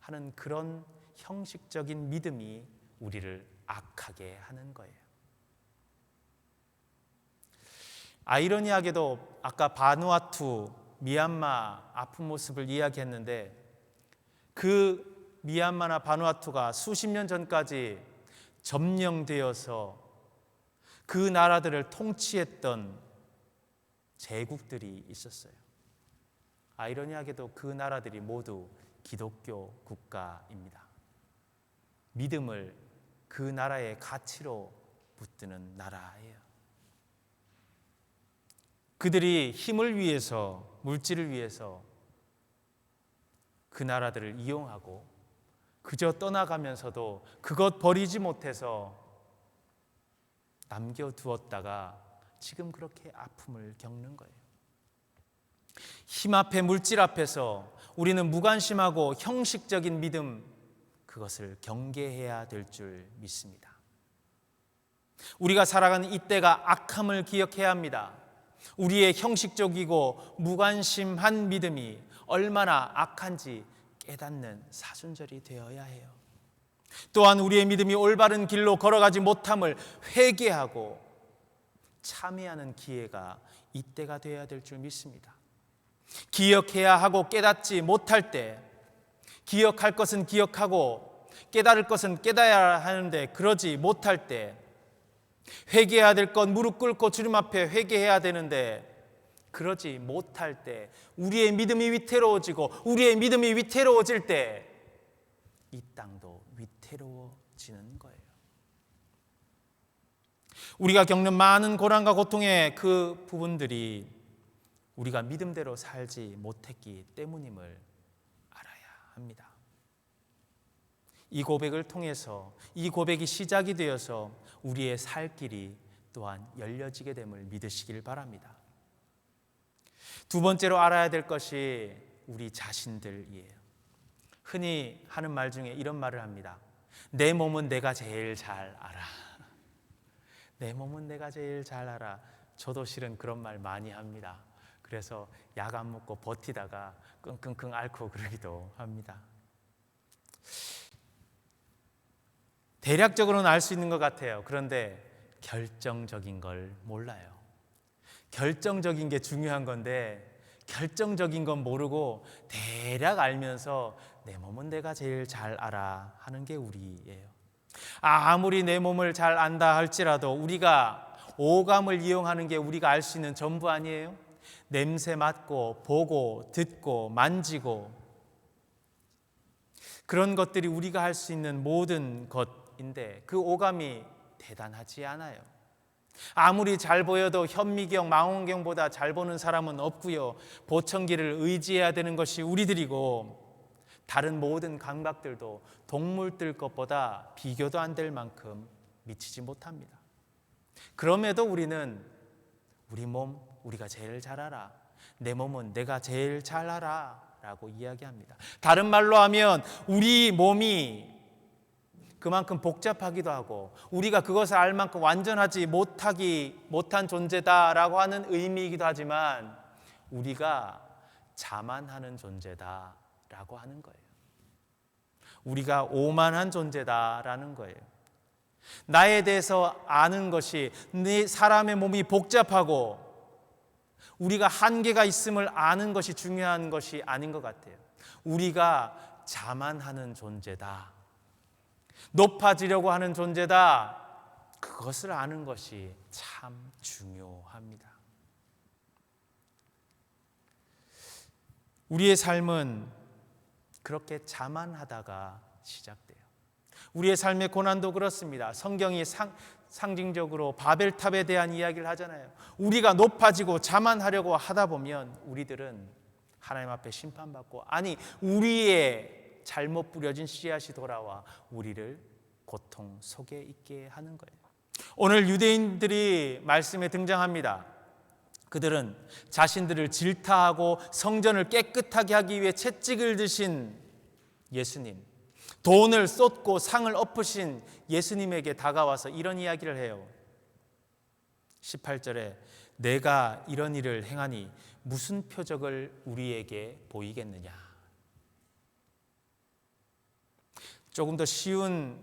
하는 그런 형식적인 믿음이 우리를 악하게 하는 거예요. 아이러니하게도 아까 바누아투, 미얀마 아픈 모습을 이야기했는데 그 미얀마나 바누아투가 수십 년 전까지 점령되어서 그 나라들을 통치했던 제국들이 있었어요. 아이러니하게도 그 나라들이 모두 기독교 국가입니다. 믿음을 그 나라의 가치로 붙드는 나라예요. 그들이 힘을 위해서, 물질을 위해서 그 나라들을 이용하고 그저 떠나가면서도 그것 버리지 못해서 남겨두었다가 지금 그렇게 아픔을 겪는 거예요. 힘 앞에, 물질 앞에서 우리는 무관심하고 형식적인 믿음, 그것을 경계해야 될 줄 믿습니다. 우리가 살아가는 이때가 악함을 기억해야 합니다. 우리의 형식적이고 무관심한 믿음이 얼마나 악한지 깨닫는 사순절이 되어야 해요. 또한 우리의 믿음이 올바른 길로 걸어가지 못함을 회개하고 참회하는 기회가 이때가 되어야 될 줄 믿습니다. 기억해야 하고 깨닫지 못할 때, 기억할 것은 기억하고 깨달을 것은 깨달아야 하는데 그러지 못할 때, 회개해야 될 것 무릎 꿇고 주님 앞에 회개해야 되는데 그러지 못할 때, 우리의 믿음이 위태로워지고 우리의 믿음이 위태로워질 때 이 땅도 위태로워지는 거예요. 우리가 겪는 많은 고난과 고통의 그 부분들이 우리가 믿음대로 살지 못했기 때문임을 알아야 합니다. 이 고백을 통해서, 이 고백이 시작이 되어서 우리의 살 길이 또한 열려지게 됨을 믿으시길 바랍니다. 두 번째로 알아야 될 것이 우리 자신들이에요. 흔히 하는 말 중에 이런 말을 합니다. 내 몸은 내가 제일 잘 알아. 내 몸은 내가 제일 잘 알아. 저도 실은 그런 말 많이 합니다. 그래서 약 안 먹고 버티다가 끙끙끙 앓고 그러기도 합니다. 대략적으로는 알 수 있는 것 같아요. 그런데 결정적인 걸 몰라요. 결정적인 게 중요한 건데 결정적인 건 모르고 대략 알면서 내 몸은 내가 제일 잘 알아 하는 게 우리예요. 아무리 내 몸을 잘 안다 할지라도 우리가 오감을 이용하는 게 우리가 알 수 있는 전부 아니에요? 냄새 맡고 보고 듣고 만지고 그런 것들이 우리가 할 수 있는 모든 것인데 그 오감이 대단하지 않아요. 아무리 잘 보여도 현미경, 망원경보다 잘 보는 사람은 없고요. 보청기를 의지해야 되는 것이 우리들이고 다른 모든 감각들도 동물들 것보다 비교도 안 될 만큼 미치지 못합니다. 그럼에도 우리는 우리 몸 우리가 제일 잘 알아. 내 몸은 내가 제일 잘 알아 라고 이야기합니다. 다른 말로 하면 우리 몸이 그만큼 복잡하기도 하고 우리가 그것을 알 만큼 완전하지 못한 존재다라고 하는 의미이기도 하지만 우리가 자만하는 존재다라고 하는 거예요. 우리가 오만한 존재다라는 거예요. 나에 대해서 아는 것이 네 사람의 몸이 복잡하고 우리가 한계가 있음을 아는 것이 중요한 것이 아닌 것 같아요. 우리가 자만하는 존재다. 높아지려고 하는 존재다. 그것을 아는 것이 참 중요합니다. 우리의 삶은 그렇게 자만하다가 시작돼요. 우리의 삶의 고난도 그렇습니다. 성경이 상징적으로 바벨탑에 대한 이야기를 하잖아요. 우리가 높아지고 자만하려고 하다 보면 우리들은 하나님 앞에 심판받고 우리의 잘못 뿌려진 씨앗이 돌아와 우리를 고통 속에 있게 하는 거예요. 오늘 유대인들이 말씀에 등장합니다. 그들은 자신들을 질타하고 성전을 깨끗하게 하기 위해 채찍을 드신 예수님, 돈을 쏟고 상을 엎으신 예수님에게 다가와서 이런 이야기를 해요. 18절에 내가 이런 일을 행하니 무슨 표적을 우리에게 보이겠느냐. 조금 더 쉬운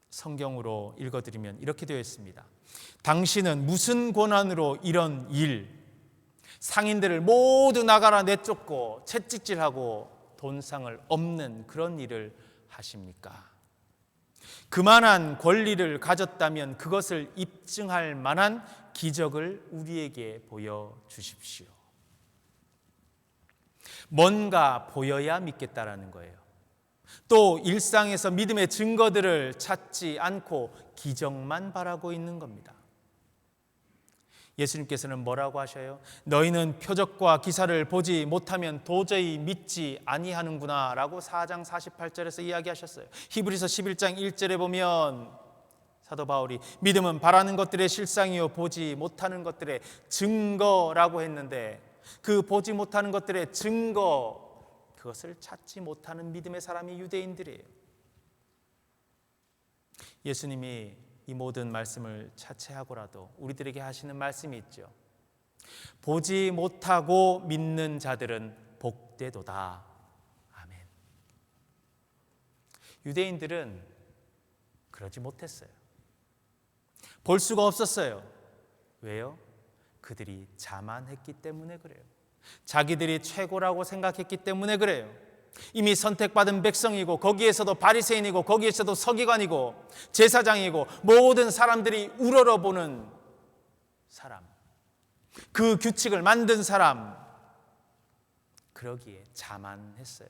성경으로 읽어드리면 이렇게 되어 있습니다. 당신은 무슨 권한으로 이런 일, 상인들을 모두 나가라 내쫓고 채찍질하고 돈상을 엎는 그런 일을 하십니까? 그만한 권리를 가졌다면 그것을 입증할 만한 기적을 우리에게 보여주십시오. 뭔가 보여야 믿겠다라는 거예요. 또 일상에서 믿음의 증거들을 찾지 않고 기적만 바라고 있는 겁니다. 예수님께서는 뭐라고 하셔요? 너희는 표적과 기사를 보지 못하면 도저히 믿지 아니하는구나 라고 4장 48절에서 이야기하셨어요. 히브리서 11장 1절에 보면 사도 바울이 믿음은 바라는 것들의 실상이요 보지 못하는 것들의 증거라고 했는데, 그 보지 못하는 것들의 증거, 그것을 찾지 못하는 믿음의 사람이 유대인들이에요. 예수님이 이 모든 말씀을 차치하고라도 우리들에게 하시는 말씀이 있죠. 보지 못하고 믿는 자들은 복되도다. 아멘. 유대인들은 그러지 못했어요. 볼 수가 없었어요. 왜요? 그들이 자만했기 때문에 그래요. 자기들이 최고라고 생각했기 때문에 그래요. 이미 선택받은 백성이고 거기에서도 바리새인이고 거기에서도 서기관이고 제사장이고 모든 사람들이 우러러보는 사람, 그 규칙을 만든 사람, 그러기에 자만했어요.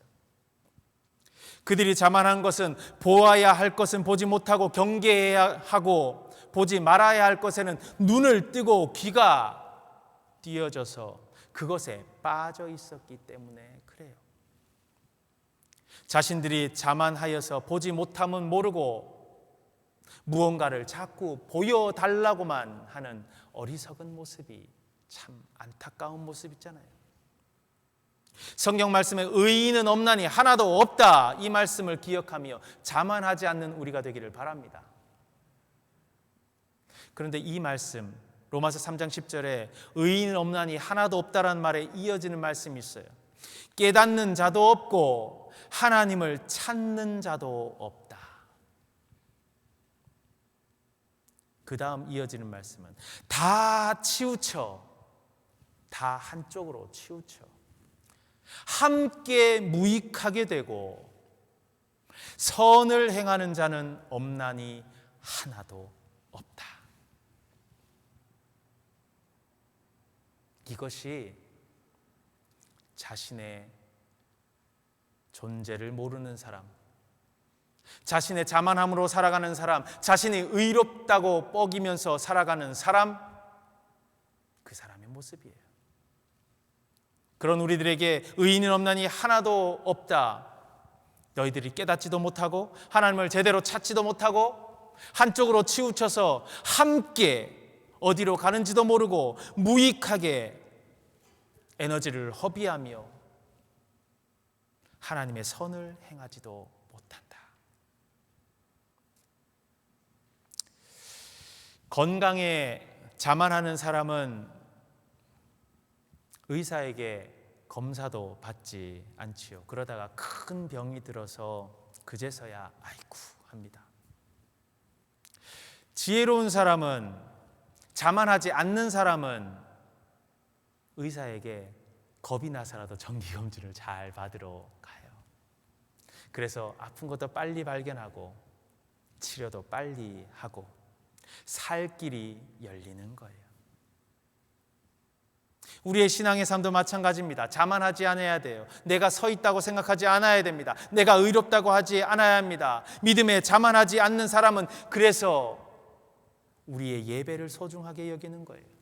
그들이 자만한 것은 보아야 할 것은 보지 못하고 경계해야 하고 보지 말아야 할 것에는 눈을 뜨고 귀가 띄어져서 그것에 빠져 있었기 때문에 그래요. 자신들이 자만하여서 보지 못함은 모르고 무언가를 자꾸 보여달라고만 하는 어리석은 모습이 참 안타까운 모습이잖아요. 성경 말씀에 의인은 없나니 하나도 없다, 이 말씀을 기억하며 자만하지 않는 우리가 되기를 바랍니다. 그런데 이 말씀 로마서 3장 10절에 의인은 없나니 하나도 없다라는 말에 이어지는 말씀이 있어요. 깨닫는 자도 없고 하나님을 찾는 자도 없다. 그 다음 이어지는 말씀은 다 치우쳐, 다 한쪽으로 치우쳐 함께 무익하게 되고 선을 행하는 자는 없나니 하나도 없다. 이것이 자신의 존재를 모르는 사람, 자신의 자만함으로 살아가는 사람, 자신이 의롭다고 뻐기면서 살아가는 사람, 그 사람의 모습이에요. 그런 우리들에게 의인은 없나니 하나도 없다. 너희들이 깨닫지도 못하고 하나님을 제대로 찾지도 못하고 한쪽으로 치우쳐서 함께 어디로 가는지도 모르고 무익하게 에너지를 허비하며 하나님의 선을 행하지도 못한다. 건강에 자만하는 사람은 의사에게 검사도 받지 않지요. 그러다가 큰 병이 들어서 그제서야 아이쿠 합니다. 지혜로운 사람은, 자만하지 않는 사람은 의사에게 겁이 나서라도 정기검진을 잘 받으러 가요. 그래서 아픈 것도 빨리 발견하고 치료도 빨리 하고 살 길이 열리는 거예요. 우리의 신앙의 삶도 마찬가지입니다. 자만하지 않아야 돼요. 내가 서 있다고 생각하지 않아야 됩니다. 내가 의롭다고 하지 않아야 합니다. 믿음에 자만하지 않는 사람은 그래서 우리의 예배를 소중하게 여기는 거예요.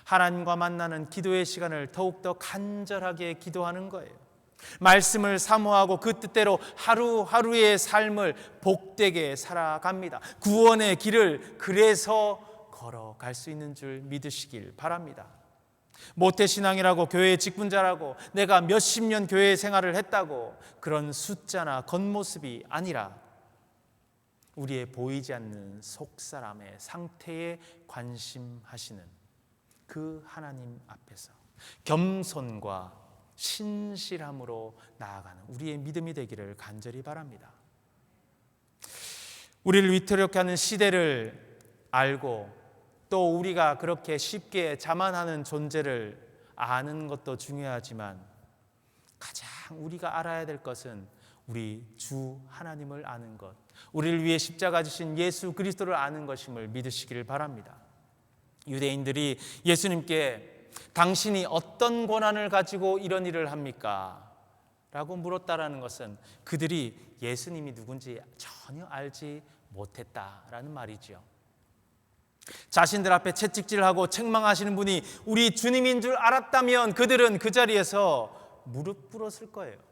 하나님과 만나는 기도의 시간을 더욱더 간절하게 기도하는 거예요. 말씀을 사모하고 그 뜻대로 하루하루의 삶을 복되게 살아갑니다. 구원의 길을 그래서 걸어갈 수 있는 줄 믿으시길 바랍니다. 모태신앙이라고 교회의 직분자라고 내가 몇십 년 교회 생활을 했다고 그런 숫자나 겉모습이 아니라 우리의 보이지 않는 속사람의 상태에 관심하시는 그 하나님 앞에서 겸손과 신실함으로 나아가는 우리의 믿음이 되기를 간절히 바랍니다. 우리를 위태롭게 하는 시대를 알고 또 우리가 그렇게 쉽게 자만하는 존재를 아는 것도 중요하지만 가장 우리가 알아야 될 것은 우리 주 하나님을 아는 것, 우리를 위해 십자가 지신 예수 그리스도를 아는 것임을 믿으시기를 바랍니다. 유대인들이 예수님께 당신이 어떤 권한을 가지고 이런 일을 합니까? 라고 물었다라는 것은 그들이 예수님이 누군지 전혀 알지 못했다라는 말이지요. 자신들 앞에 채찍질하고 책망하시는 분이 우리 주님인 줄 알았다면 그들은 그 자리에서 무릎 꿇었을 거예요.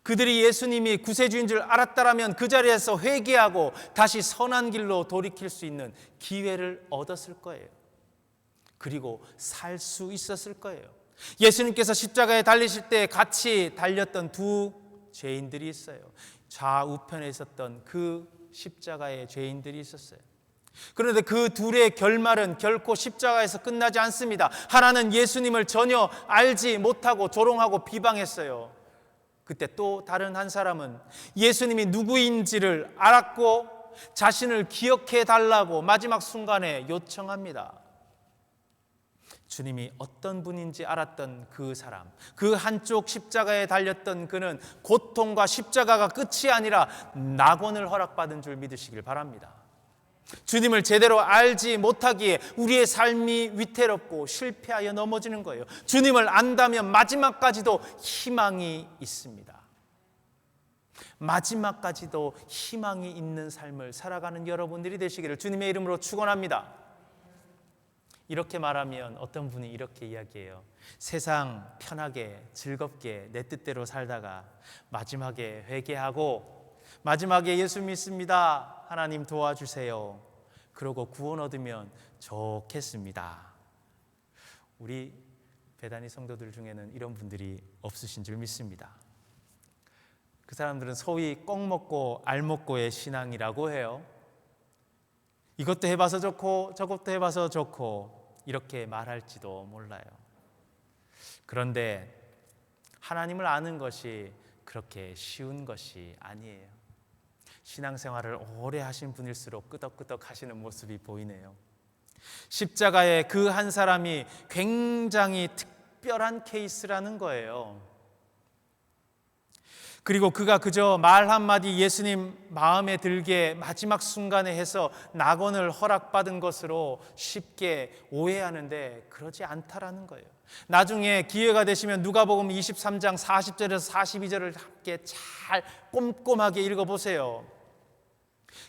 그들이 예수님이 구세주인 줄 알았다라면 그 자리에서 회개하고 다시 선한 길로 돌이킬 수 있는 기회를 얻었을 거예요. 그리고 살 수 있었을 거예요. 예수님께서 십자가에 달리실 때 같이 달렸던 두 죄인들이 있어요. 좌우편에 있었던 그 십자가의 죄인들이 있었어요. 그런데 그 둘의 결말은 결코 십자가에서 끝나지 않습니다. 하나는 예수님을 전혀 알지 못하고 조롱하고 비방했어요. 그때 또 다른 한 사람은 예수님이 누구인지를 알았고 자신을 기억해 달라고 마지막 순간에 요청합니다. 주님이 어떤 분인지 알았던 그 사람, 그 한쪽 십자가에 달렸던 그는 고통과 십자가가 끝이 아니라 낙원을 허락받은 줄 믿으시길 바랍니다. 주님을 제대로 알지 못하기에 우리의 삶이 위태롭고 실패하여 넘어지는 거예요. 주님을 안다면 마지막까지도 희망이 있습니다. 마지막까지도 희망이 있는 삶을 살아가는 여러분들이 되시기를 주님의 이름으로 축원합니다. 이렇게 말하면 어떤 분이 이렇게 이야기해요. 세상 편하게 즐겁게 내 뜻대로 살다가 마지막에 회개하고 마지막에 예수 믿습니다. 하나님 도와주세요. 그러고 구원 얻으면 좋겠습니다. 우리 배단위 성도들 중에는 이런 분들이 없으신 줄 믿습니다. 그 사람들은 소위 껌 먹고 알 먹고의 신앙이라고 해요. 이것도 해봐서 좋고 저것도 해봐서 좋고 이렇게 말할지도 몰라요. 그런데 하나님을 아는 것이 그렇게 쉬운 것이 아니에요. 신앙생활을 오래 하신 분일수록 끄덕끄덕 하시는 모습이 보이네요. 십자가에 그 한 사람이 굉장히 특별한 케이스라는 거예요. 그리고 그가 그저 말 한마디 예수님 마음에 들게 마지막 순간에 해서 낙원을 허락받은 것으로 쉽게 오해하는데 그러지 않다라는 거예요. 나중에 기회가 되시면 누가복음 23장 40절에서 42절을 함께 잘 꼼꼼하게 읽어보세요.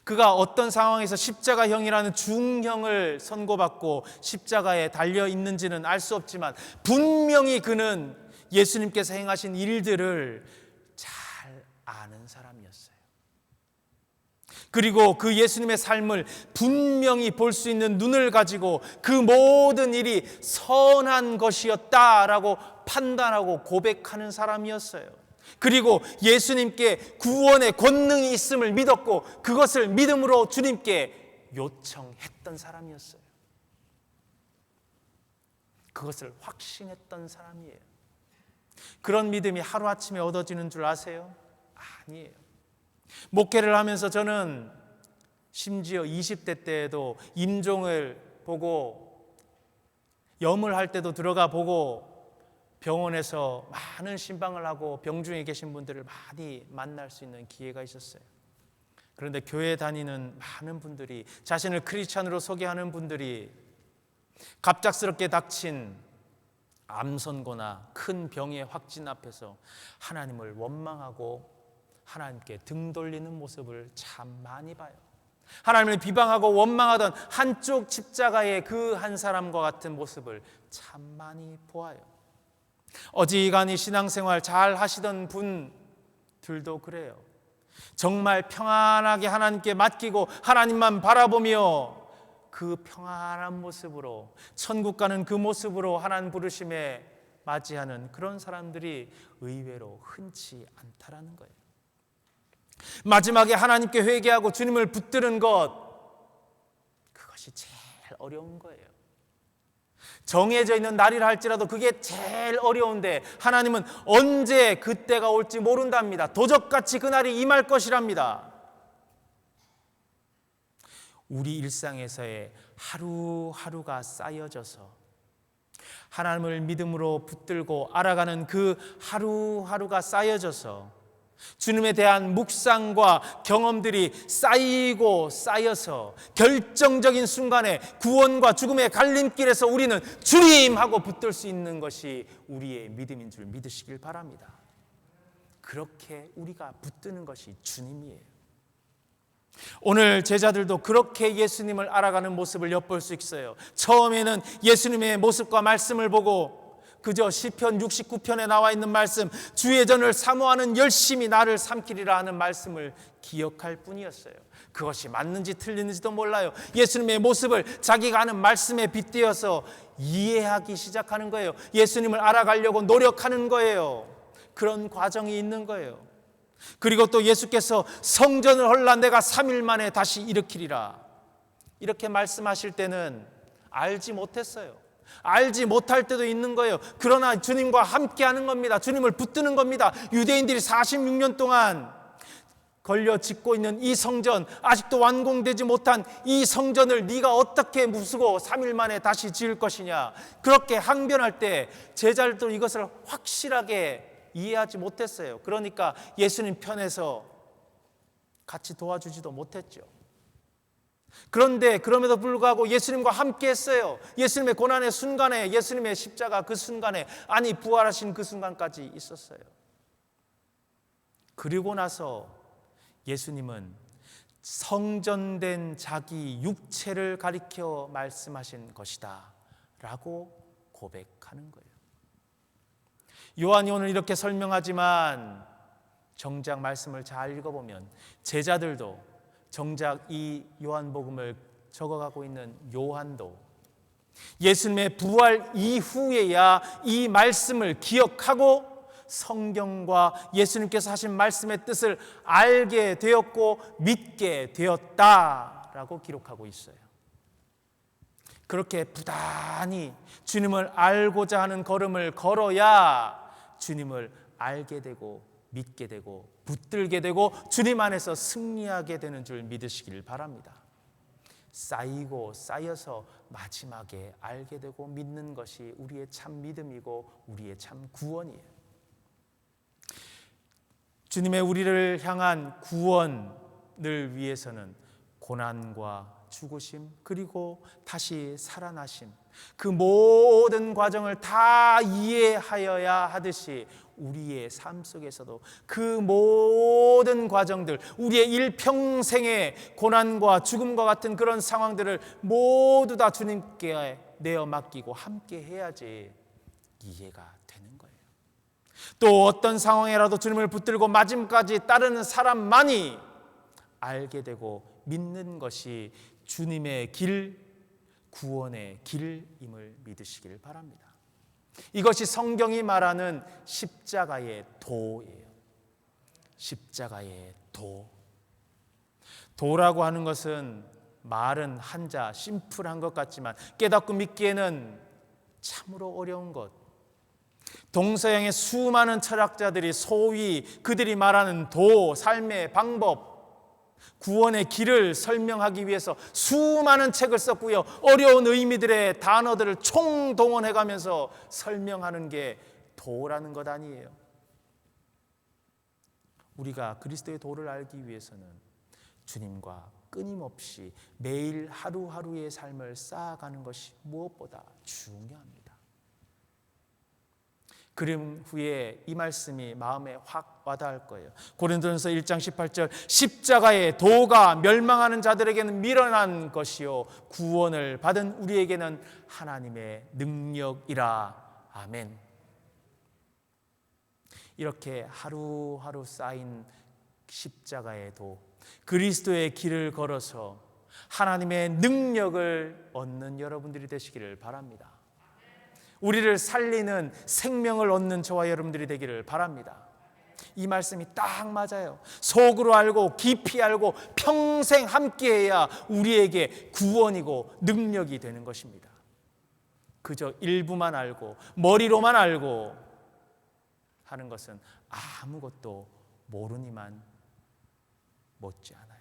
그가 어떤 상황에서 십자가형이라는 중형을 선고받고 십자가에 달려 있는지는 알 수 없지만 분명히 그는 예수님께서 행하신 일들을 잘 아는 사람이었어요. 그리고 그 예수님의 삶을 분명히 볼 수 있는 눈을 가지고 그 모든 일이 선한 것이었다라고 판단하고 고백하는 사람이었어요. 그리고 예수님께 구원의 권능이 있음을 믿었고 그것을 믿음으로 주님께 요청했던 사람이었어요. 그것을 확신했던 사람이에요. 그런 믿음이 하루아침에 얻어지는 줄 아세요? 아니에요. 목회를 하면서 저는 심지어 20대 때에도 임종을 보고 염을 할 때도 들어가 보고 병원에서 많은 신방을 하고 병중에 계신 분들을 많이 만날 수 있는 기회가 있었어요. 그런데 교회 다니는 많은 분들이 자신을 크리스찬으로 소개하는 분들이 갑작스럽게 닥친 암 선고나 큰 병의 확진 앞에서 하나님을 원망하고 하나님께 등 돌리는 모습을 참 많이 봐요. 하나님을 비방하고 원망하던 한쪽 십자가의 그 한 사람과 같은 모습을 참 많이 보아요. 어지간히 신앙생활 잘 하시던 분들도 그래요. 정말 평안하게 하나님께 맡기고 하나님만 바라보며 그 평안한 모습으로 천국 가는 그 모습으로 하나님 부르심에 맞이하는 그런 사람들이 의외로 흔치 않다라는 거예요. 마지막에 하나님께 회개하고 주님을 붙드는 것, 그것이 제일 어려운 거예요. 정해져 있는 날이라 할지라도 그게 제일 어려운데 하나님은 언제 그때가 올지 모른답니다. 도적같이 그날이 임할 것이랍니다. 우리 일상에서의 하루하루가 쌓여져서 하나님을 믿음으로 붙들고 알아가는 그 하루하루가 쌓여져서 주님에 대한 묵상과 경험들이 쌓이고 쌓여서 결정적인 순간에 구원과 죽음의 갈림길에서 우리는 주님 하고 붙들 수 있는 것이 우리의 믿음인 줄 믿으시길 바랍니다. 그렇게 우리가 붙드는 것이 주님이에요. 오늘 제자들도 그렇게 예수님을 알아가는 모습을 엿볼 수 있어요. 처음에는 예수님의 모습과 말씀을 보고 그저 시편 69편에 나와 있는 말씀, 주의 전을 사모하는 열심히 나를 삼키리라 하는 말씀을 기억할 뿐이었어요. 그것이 맞는지 틀리는지도 몰라요. 예수님의 모습을 자기가 아는 말씀에 빗대어서 이해하기 시작하는 거예요. 예수님을 알아가려고 노력하는 거예요. 그런 과정이 있는 거예요. 그리고 또 예수께서 성전을 헐라 내가 3일 만에 다시 일으키리라 이렇게 말씀하실 때는 알지 못했어요. 알지 못할 때도 있는 거예요. 그러나 주님과 함께하는 겁니다. 주님을 붙드는 겁니다. 유대인들이 46년 동안 걸려 짓고 있는 이 성전, 아직도 완공되지 못한 이 성전을 네가 어떻게 부수고 3일 만에 다시 지을 것이냐, 그렇게 항변할 때 제자들도 이것을 확실하게 이해하지 못했어요. 그러니까 예수님 편에서 같이 도와주지도 못했죠. 그런데 그럼에도 불구하고 예수님과 함께 했어요. 예수님의 고난의 순간에, 예수님의 십자가 그 순간에, 아니 부활하신 그 순간까지 있었어요. 그리고 나서 예수님은 성전된 자기 육체를 가리켜 말씀하신 것이다 라고 고백하는 거예요. 요한이 오늘 이렇게 설명하지만 정작 말씀을 잘 읽어보면 제자들도, 정작 이 요한복음을 적어가고 있는 요한도 예수님의 부활 이후에야 이 말씀을 기억하고 성경과 예수님께서 하신 말씀의 뜻을 알게 되었고 믿게 되었다라고 기록하고 있어요. 그렇게 부단히 주님을 알고자 하는 걸음을 걸어야 주님을 알게 되고 믿게 되고 붙들게 되고 주님 안에서 승리하게 되는 줄 믿으시길 바랍니다. 쌓이고 쌓여서 마지막에 알게 되고 믿는 것이 우리의 참 믿음이고 우리의 참 구원이에요. 주님의 우리를 향한 구원을 위해서는 고난과 죽으심 그리고 다시 살아나심, 그 모든 과정을 다 이해하여야 하듯이 우리의 삶 속에서도 그 모든 과정들, 우리의 일평생의 고난과 죽음과 같은 그런 상황들을 모두 다 주님께 내어 맡기고 함께 해야지 이해가 되는 거예요. 또 어떤 상황이라도 주님을 붙들고 마지막까지 따르는 사람만이 알게 되고 믿는 것이 주님의 길, 구원의 길임을 믿으시길 바랍니다. 이것이 성경이 말하는 십자가의 도예요. 십자가의 도. 도라고 하는 것은 말은 한자 심플한 것 같지만 깨닫고 믿기에는 참으로 어려운 것. 동서양의 수많은 철학자들이 소위 그들이 말하는 도, 삶의 방법, 구원의 길을 설명하기 위해서 수많은 책을 썼고요. 어려운 의미들의 단어들을 총동원해가면서 설명하는 게 도라는 것 아니에요. 우리가 그리스도의 도를 알기 위해서는 주님과 끊임없이 매일 하루하루의 삶을 쌓아가는 것이 무엇보다 중요합니다. 그림 후에 이 말씀이 마음에 확 와닿을 거예요. 고린도전서 1장 18절, 십자가의 도가 멸망하는 자들에게는 미련한 것이요 구원을 받은 우리에게는 하나님의 능력이라. 아멘. 이렇게 하루하루 쌓인 십자가의 도, 그리스도의 길을 걸어서 하나님의 능력을 얻는 여러분들이 되시기를 바랍니다. 우리를 살리는 생명을 얻는 저와 여러분들이 되기를 바랍니다. 이 말씀이 딱 맞아요. 속으로 알고 깊이 알고 평생 함께해야 우리에게 구원이고 능력이 되는 것입니다. 그저 일부만 알고 머리로만 알고 하는 것은 아무것도 모르니만 못지않아요.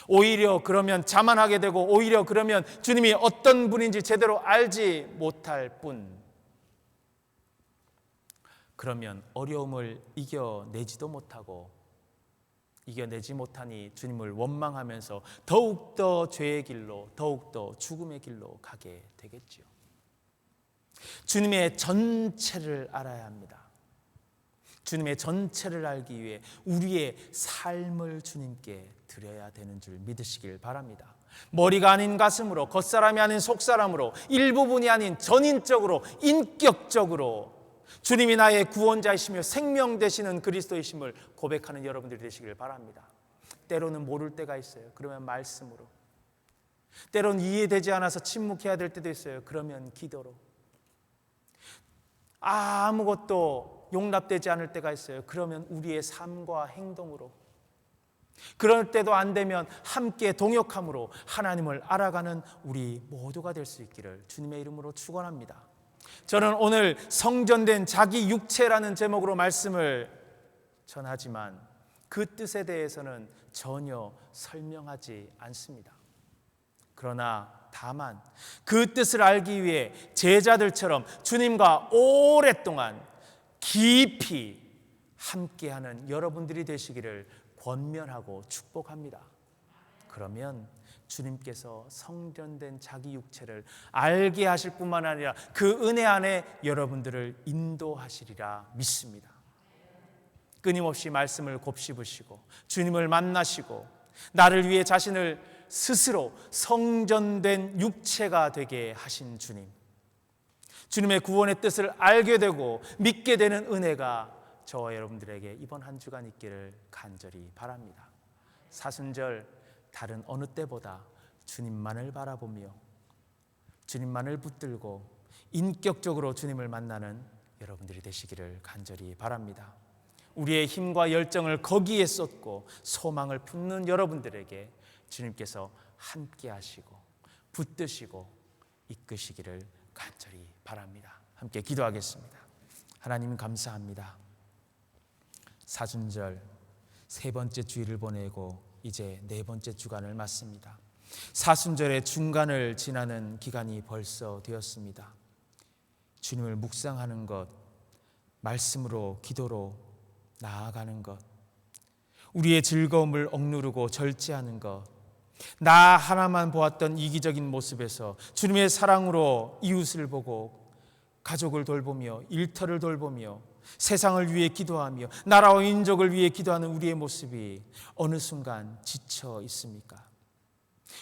오히려 그러면 자만하게 되고, 오히려 그러면 주님이 어떤 분인지 제대로 알지 못할 뿐, 그러면 어려움을 이겨내지도 못하고, 이겨내지 못하니 주님을 원망하면서 더욱더 죄의 길로, 더욱더 죽음의 길로 가게 되겠지요. 주님의 전체를 알아야 합니다. 주님의 전체를 알기 위해 우리의 삶을 주님께 드려야 되는 줄 믿으시길 바랍니다. 머리가 아닌 가슴으로, 겉사람이 아닌 속사람으로, 일부분이 아닌 전인적으로, 인격적으로 주님이 나의 구원자이시며 생명 되시는 그리스도이심을 고백하는 여러분들이 되시길 바랍니다. 때로는 모를 때가 있어요. 그러면 말씀으로. 때로는 이해되지 않아서 침묵해야 될 때도 있어요. 그러면 기도로. 아무것도 용납되지 않을 때가 있어요. 그러면 우리의 삶과 행동으로. 그럴 때도 안 되면 함께 동역함으로 하나님을 알아가는 우리 모두가 될 수 있기를 주님의 이름으로 축원합니다. 저는 오늘 성전된 자기 육체라는 제목으로 말씀을 전하지만 그 뜻에 대해서는 전혀 설명하지 않습니다. 그러나 다만 그 뜻을 알기 위해 제자들처럼 주님과 오랫동안 깊이 함께하는 여러분들이 되시기를 권면하고 축복합니다. 그러면 주님께서 성전된 자기 육체를 알게 하실 뿐만 아니라 그 은혜 안에 여러분들을 인도하시리라 믿습니다. 끊임없이 말씀을 곱씹으시고 주님을 만나시고 나를 위해 자신을 스스로 성전된 육체가 되게 하신 주님, 주님의 구원의 뜻을 알게 되고 믿게 되는 은혜가 저와 여러분들에게 이번 한 주간 있기를 간절히 바랍니다. 사순절 다른 어느 때보다 주님만을 바라보며 주님만을 붙들고 인격적으로 주님을 만나는 여러분들이 되시기를 간절히 바랍니다. 우리의 힘과 열정을 거기에 쏟고 소망을 품는 여러분들에게 주님께서 함께 하시고 붙드시고 이끄시기를 간절히 바랍니다. 함께 기도하겠습니다. 하나님 감사합니다. 사순절 세 번째 주일을 보내고 이제 네 번째 주간을 맞습니다. 사순절의 중간을 지나는 기간이 벌써 되었습니다. 주님을 묵상하는 것, 말씀으로 기도로 나아가는 것, 우리의 즐거움을 억누르고 절제하는 것, 나 하나만 보았던 이기적인 모습에서 주님의 사랑으로 이웃을 보고 가족을 돌보며 일터를 돌보며 세상을 위해 기도하며 나라와 민족을 위해 기도하는 우리의 모습이 어느 순간 지쳐 있습니까?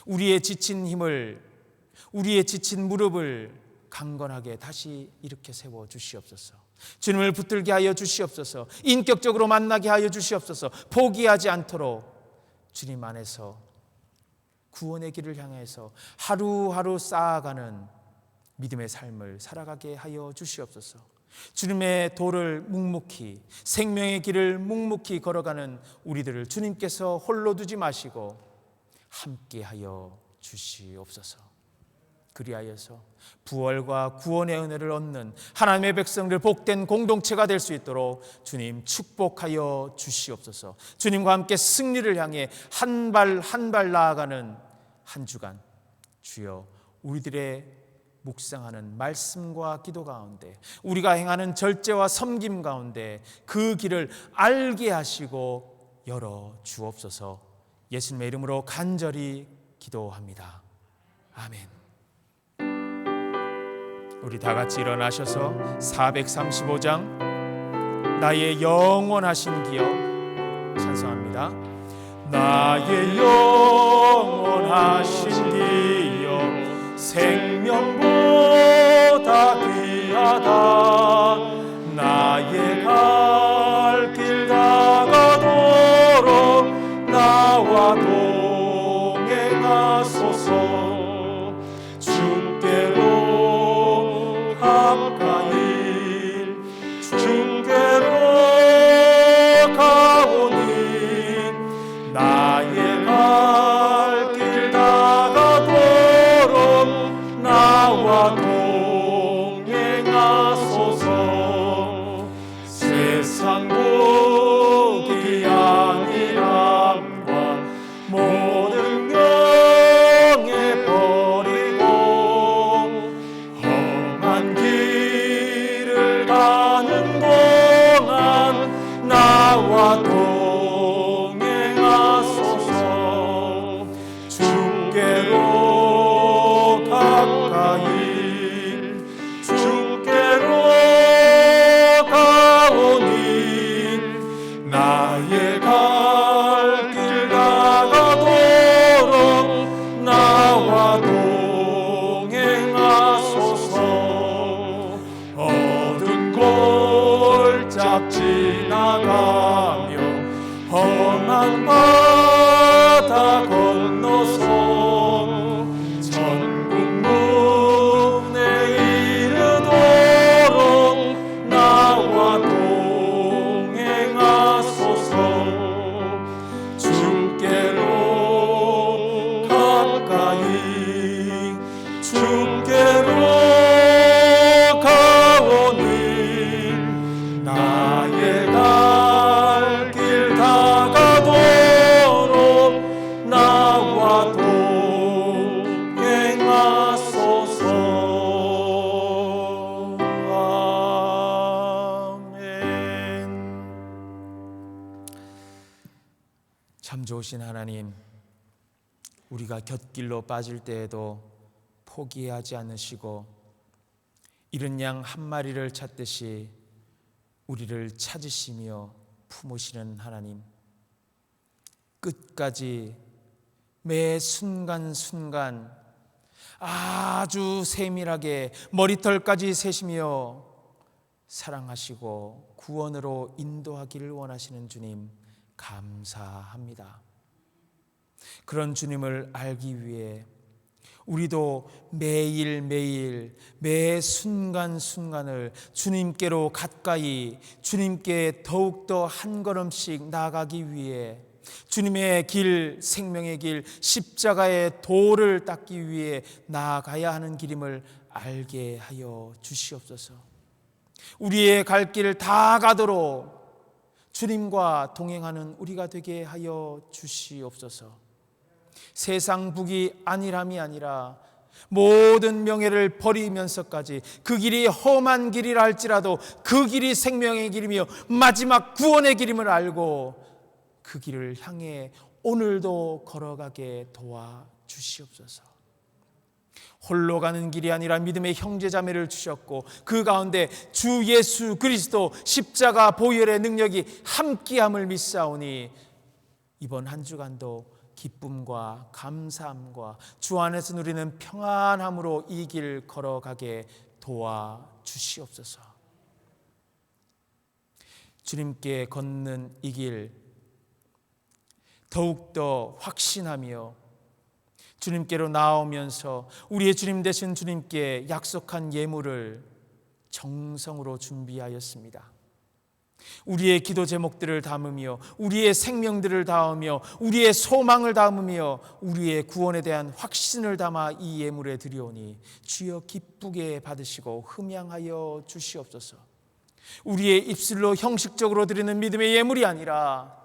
우리의 지친 힘을, 우리의 지친 무릎을 강건하게 다시 일으켜 세워 주시옵소서. 주님을 붙들게 하여 주시옵소서. 인격적으로 만나게 하여 주시옵소서. 포기하지 않도록 주님 안에서 구원의 길을 향해서 하루하루 쌓아가는 믿음의 삶을 살아가게 하여 주시옵소서. 주님의 도를 묵묵히, 생명의 길을 묵묵히 걸어가는 우리들을 주님께서 홀로 두지 마시고 함께하여 주시옵소서. 그리하여서 부활과 구원의 은혜를 얻는 하나님의 백성들 복된 공동체가 될 수 있도록 주님 축복하여 주시옵소서. 주님과 함께 승리를 향해 한 발 한 발 나아가는 한 주간, 주여 우리들의 묵상하는 말씀과 기도 가운데, 우리가 행하는 절제와 섬김 가운데 그 길을 알게 하시고 열어 주옵소서. 예수님의 이름으로 간절히 기도합니다. 아멘. 우리 다 같이 일어나셔서 435장 나의 영원하신 기여 찬송합니다. 나의 영원하신 기여 생명보다 귀하다. 나의 갈 길 다가도록 나와 동행하소서. 주께로 가까이 주께로 갈 길 다가도록 나와 동행하소서. 어두운 골짝 지나가며 험한 바다 건너서 천국문에 이르도록 나와 동행하소서. 주께로 가까이 주께로 가오니 나의 갈 길 다가도록 나와 동행하소서. 아멘. 참 좋으신 하나님, 우리가 곁길로 빠질 때에도 포기하지 않으시고 잃은 양 한 마리를 찾듯이 우리를 찾으시며 품으시는 하나님, 끝까지 매 순간순간 아주 세밀하게 머리털까지 세시며 사랑하시고 구원으로 인도하기를 원하시는 주님, 감사합니다. 그런 주님을 알기 위해 우리도 매일매일 매 순간순간을 주님께로 가까이, 주님께 더욱더 한 걸음씩 나아가기 위해 주님의 길, 생명의 길, 십자가의 도를 닦기 위해 나아가야 하는 길임을 알게 하여 주시옵소서. 우리의 갈 길을 다 가도록 주님과 동행하는 우리가 되게 하여 주시옵소서. 세상 북이 안일함이 아니라 모든 명예를 버리면서까지 그 길이 험한 길이라 할지라도 그 길이 생명의 길이며 마지막 구원의 길임을 알고 그 길을 향해 오늘도 걸어가게 도와주시옵소서. 홀로 가는 길이 아니라 믿음의 형제자매를 주셨고 그 가운데 주 예수 그리스도 십자가 보혈의 능력이 함께함을 믿사오니 이번 한 주간도 기쁨과 감사함과 주 안에서 누리는 평안함으로 이 길 걸어가게 도와주시옵소서. 주님께 걷는 이 길 더욱더 확신하며 주님께로 나오면서 우리의 주님 되신 주님께 약속한 예물을 정성으로 준비하였습니다. 우리의 기도 제목들을 담으며 우리의 생명들을 담으며 우리의 소망을 담으며 우리의 구원에 대한 확신을 담아 이 예물에 드리오니 주여 기쁘게 받으시고 흠양하여 주시옵소서. 우리의 입술로 형식적으로 드리는 믿음의 예물이 아니라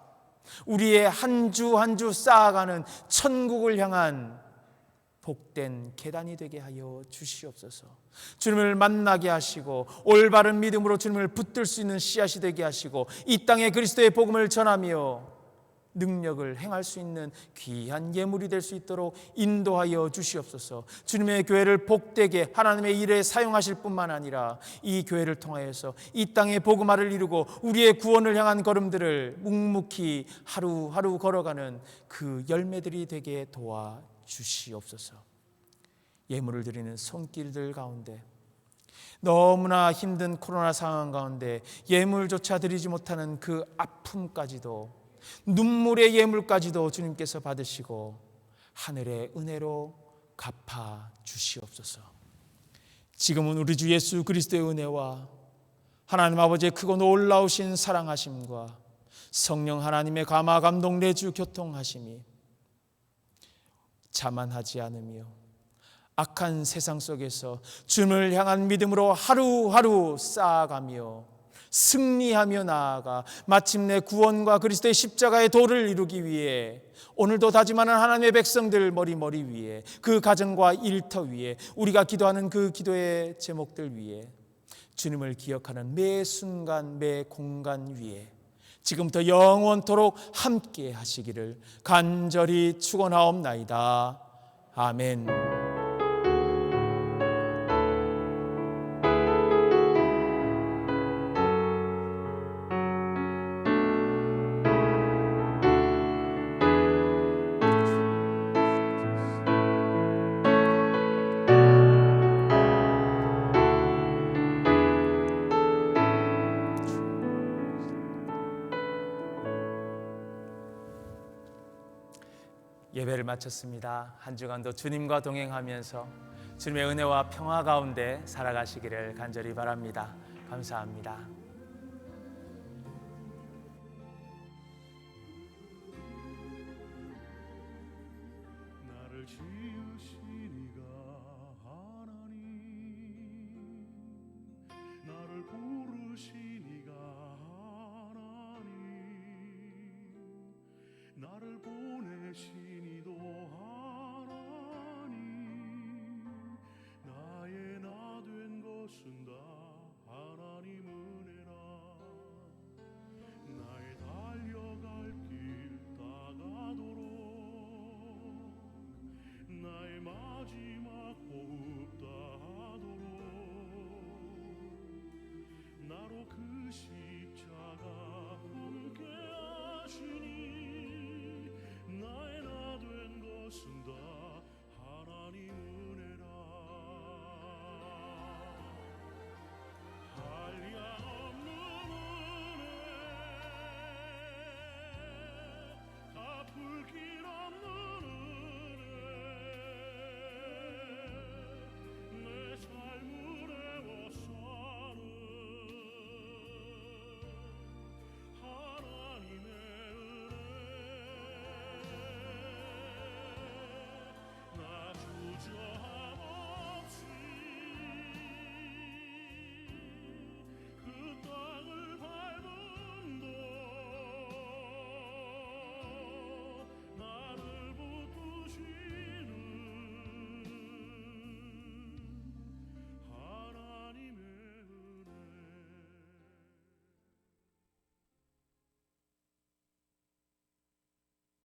우리의 한 주 한 주 쌓아가는 천국을 향한 복된 계단이 되게 하여 주시옵소서. 주님을 만나게 하시고 올바른 믿음으로 주님을 붙들 수 있는 씨앗이 되게 하시고 이 땅에 그리스도의 복음을 전하며 능력을 행할 수 있는 귀한 예물이 될 수 있도록 인도하여 주시옵소서. 주님의 교회를 복되게 하나님의 일에 사용하실 뿐만 아니라 이 교회를 통하여서 이 땅의 복음화를 이루고 우리의 구원을 향한 걸음들을 묵묵히 하루하루 걸어가는 그 열매들이 되게 도와주시옵소서. 예물을 드리는 손길들 가운데 너무나 힘든 코로나 상황 가운데 예물조차 드리지 못하는 그 아픔까지도 눈물의 예물까지도 주님께서 받으시고 하늘의 은혜로 갚아 주시옵소서. 지금은 우리 주 예수 그리스도의 은혜와 하나님 아버지의 크고 놀라우신 사랑하심과 성령 하나님의 감화 감동 내주 교통하심이 자만하지 않으며 악한 세상 속에서 주님을 향한 믿음으로 하루하루 쌓아가며 승리하며 나아가 마침내 구원과 그리스도의 십자가의 도를 이루기 위해 오늘도 다짐하는 하나님의 백성들 머리 위에 그 가정과 일터 위에 우리가 기도하는 그 기도의 제목들 위에 주님을 기억하는 매 순간 매 공간 위에 지금부터 영원토록 함께 하시기를 간절히 축원하옵나이다. 아멘. 예배를 마쳤습니다. 한 주간도 주님과 동행하면서 주님의 은혜와 평화 가운데 살아가시기를 간절히 바랍니다. 감사합니다. 나를 지으신 이가 하나님, 나를 부르신 이가 하나님, 나를